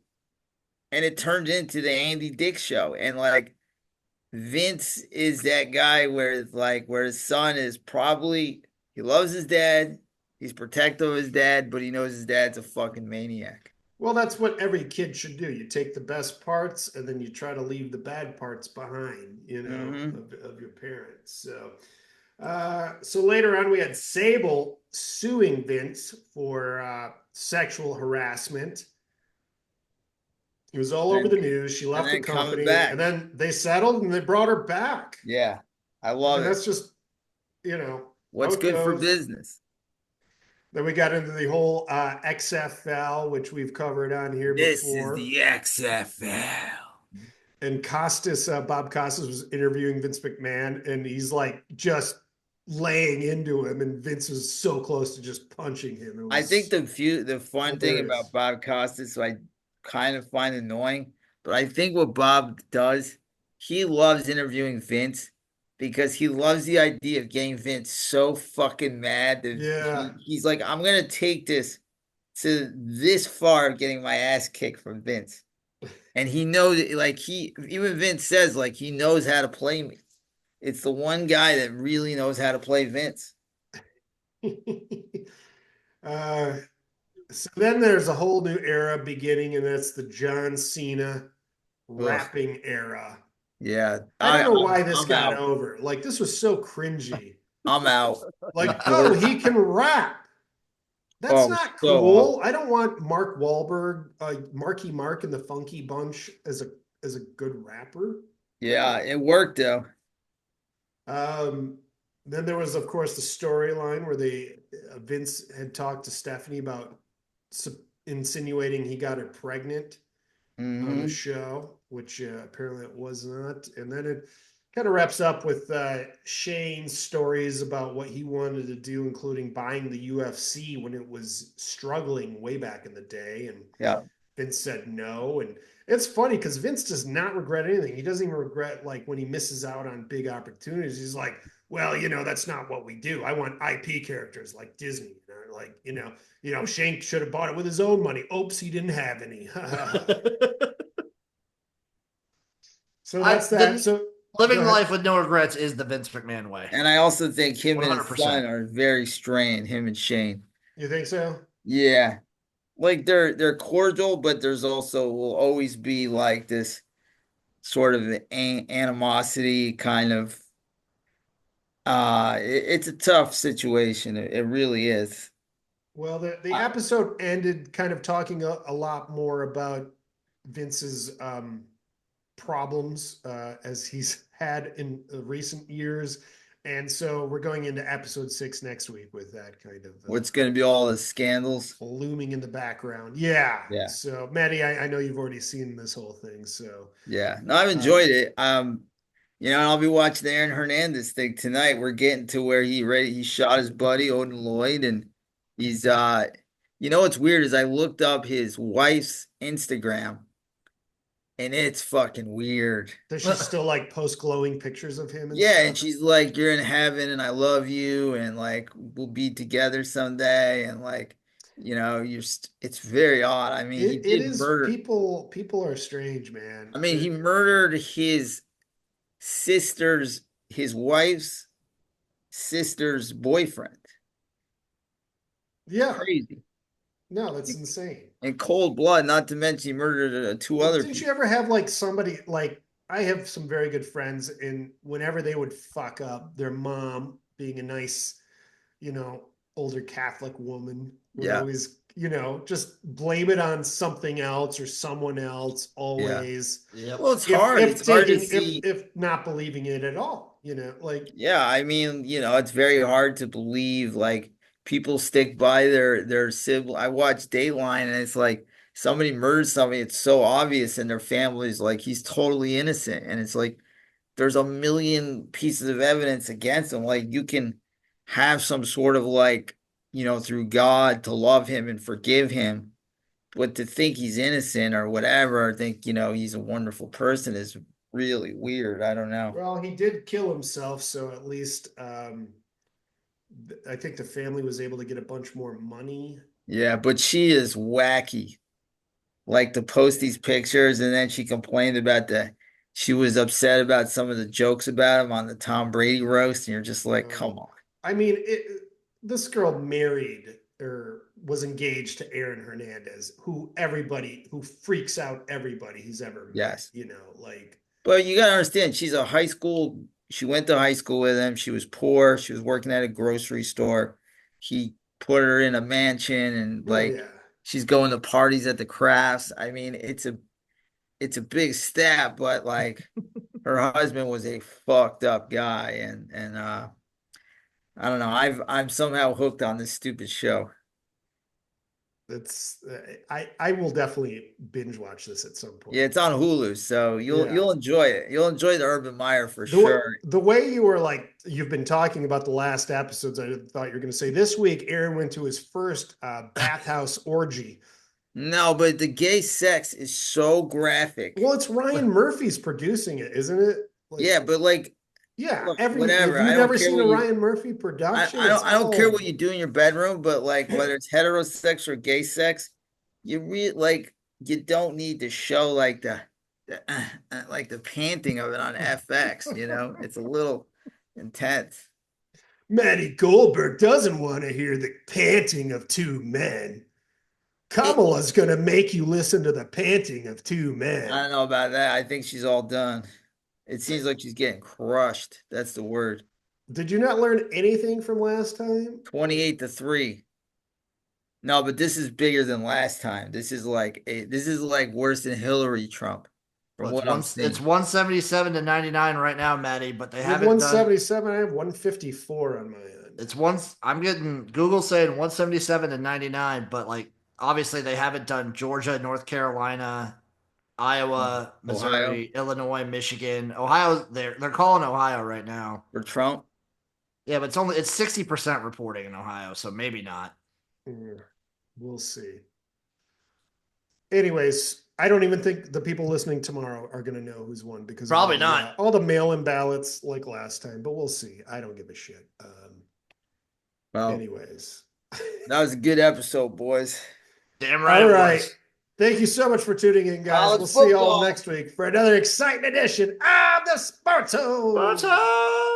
and it turned into the Andy Dick show. And like Vince is that guy where his son is probably he loves his dad, he's protective of his dad, but he knows his dad's a fucking maniac. Well, that's what every kid should do. You take the best parts and then you try to leave the bad parts behind, Mm-hmm. of your parents. So later on, we had Sable suing Vince for sexual harassment. He was all over the news. She left the Coming company, back. and then they settled and they brought her back. Yeah, I love And it. that's just, What's how it good for goes. business. Then we got into the whole XFL, which we've covered on here This before. is the XFL. And Bob Costas was interviewing Vince McMahon, and he's like just laying into him, and Vince was so close to just punching him. I think the fun thing hilarious. about Bob Costas, I kind of find annoying, but I think what Bob does, he loves interviewing Vince because he loves the idea of getting Vince so fucking mad that he's like, I'm gonna take this to this far, getting my ass kicked from Vince. And he knows, like even Vince says, like he knows how to play me. It's the one guy that really knows how to play Vince. So then there's a whole new era beginning, and that's the John Cena rapping era. Yeah, I don't know why this got over. Like, this was so cringy. I'm out. Like, oh, he can rap. That's not cool. I don't want Mark Wahlberg, Marky Mark and the Funky Bunch as a good rapper. Yeah, it worked though. Then there was, of course, the storyline where Vince had talked to Stephanie about insinuating he got her pregnant on the show, which apparently it was not. And then it kind of wraps up with Shane's stories about what he wanted to do, including buying the UFC when it was struggling way back in the day. And Vince said no. And it's funny because Vince does not regret anything. He doesn't even regret like when he misses out on big opportunities. He's like, well, that's not what we do. I want IP characters like Disney. Like, Shane should have bought it with his own money. Oops, he didn't have any. So that's that. So living life with no regrets is the Vince McMahon way. And I also think him 100%. And his son are very strained, him and Shane. You think so? Yeah. Like they're cordial, but there's also will always be like this sort of animosity kind of it's a tough situation. It really is. Well, the episode ended kind of talking a lot more about Vince's problems as he's had in recent years. And so we're going into episode 6 next week with that kind of What's going to be all the scandals looming in the background. Yeah. Yeah. So Maddie, I know you've already seen this whole thing. So yeah, no, I've enjoyed it. I'll be watching the Aaron Hernandez thing tonight. We're getting to where he shot his buddy Odin Lloyd, and he's what's weird is I looked up his wife's Instagram, and it's fucking weird. Does she still like post glowing pictures of him? And she's like, "You're in heaven, and I love you, and like we'll be together someday," and like, it's very odd. I mean, he it did is murder. people are strange, man. I mean, he murdered his wife's sister's boyfriend. Yeah. Crazy. No, that's insane. In cold blood, not to mention he murdered two other Didn't people. you ever have like somebody like I have some very good friends, and whenever they would fuck up, their mom, being a nice, older Catholic woman, would always, just blame it on something else or someone else always. Yeah. Well, it's hard. It's hard to see if not believing it at all, like. Yeah, I mean, it's very hard to believe like people stick by their sibling. I watch Dateline, and it's like somebody murders somebody. It's so obvious, and their family's like he's totally innocent, and it's like there's a million pieces of evidence against him. Like you can have some sort of like through God to love him and forgive him, but to think he's innocent or whatever, or think he's a wonderful person is really weird. I don't know. Well, he did kill himself, so at least I think the family was able to get a bunch more money. Yeah, but she is wacky. Like to post these pictures, and then she complained about she was upset about some of the jokes about him on the Tom Brady roast, and you're just like, come on. I mean, this girl married or was engaged to Aaron Hernandez, who freaks out everybody he's ever met. Yes. Like. But you gotta understand, she went to high school with him. She was poor. She was working at a grocery store. He put her in a mansion, and she's going to parties at the crafts. I mean, it's a big step, but like her husband was a fucked up guy, and I don't know. I'm somehow hooked on this stupid show. It's I will definitely binge watch this at some point. Yeah, it's on Hulu, so you'll enjoy it. You'll enjoy the Urban Meyer for sure. The way you were you've been talking about the last episodes, I thought you were going to say this week Aaron went to his first bathhouse orgy. No, but the gay sex is so graphic. Well, it's Ryan Murphy's producing it, isn't it? Yeah, but like. Yeah, look, whatever. Have you never seen a Ryan Murphy production? I don't care what you do in your bedroom, but like whether it's heterosexual or gay sex, you don't need to show like the panting of it on FX. It's a little intense. Maddie Goldberg doesn't want to hear the panting of two men. Kamala's going to make you listen to the panting of two men. I don't know about that. I think she's all done. It seems like she's getting crushed. That's the word. Did you not learn anything from last time? 28-3. No, but this is bigger than last time. This is like worse than Hillary Trump. It's 177-99 right now, Maddie. But they haven't 177. I have 154 on my end. I'm getting Google saying 177-99, but like obviously they haven't done Georgia, North Carolina, Iowa, Missouri, Ohio. Illinois, Michigan, Ohio. They're calling Ohio right now for Trump. Yeah, but it's 60% reporting in Ohio, so maybe not. We'll see. Anyways, I don't even think the people listening tomorrow are going to know who's won because probably not all the mail-in ballots like last time. But we'll see. I don't give a shit. Anyways, that was a good episode, boys. Damn right. All right. Thank you so much for tuning in, guys. We'll see you all next week for another exciting edition of the Sporto.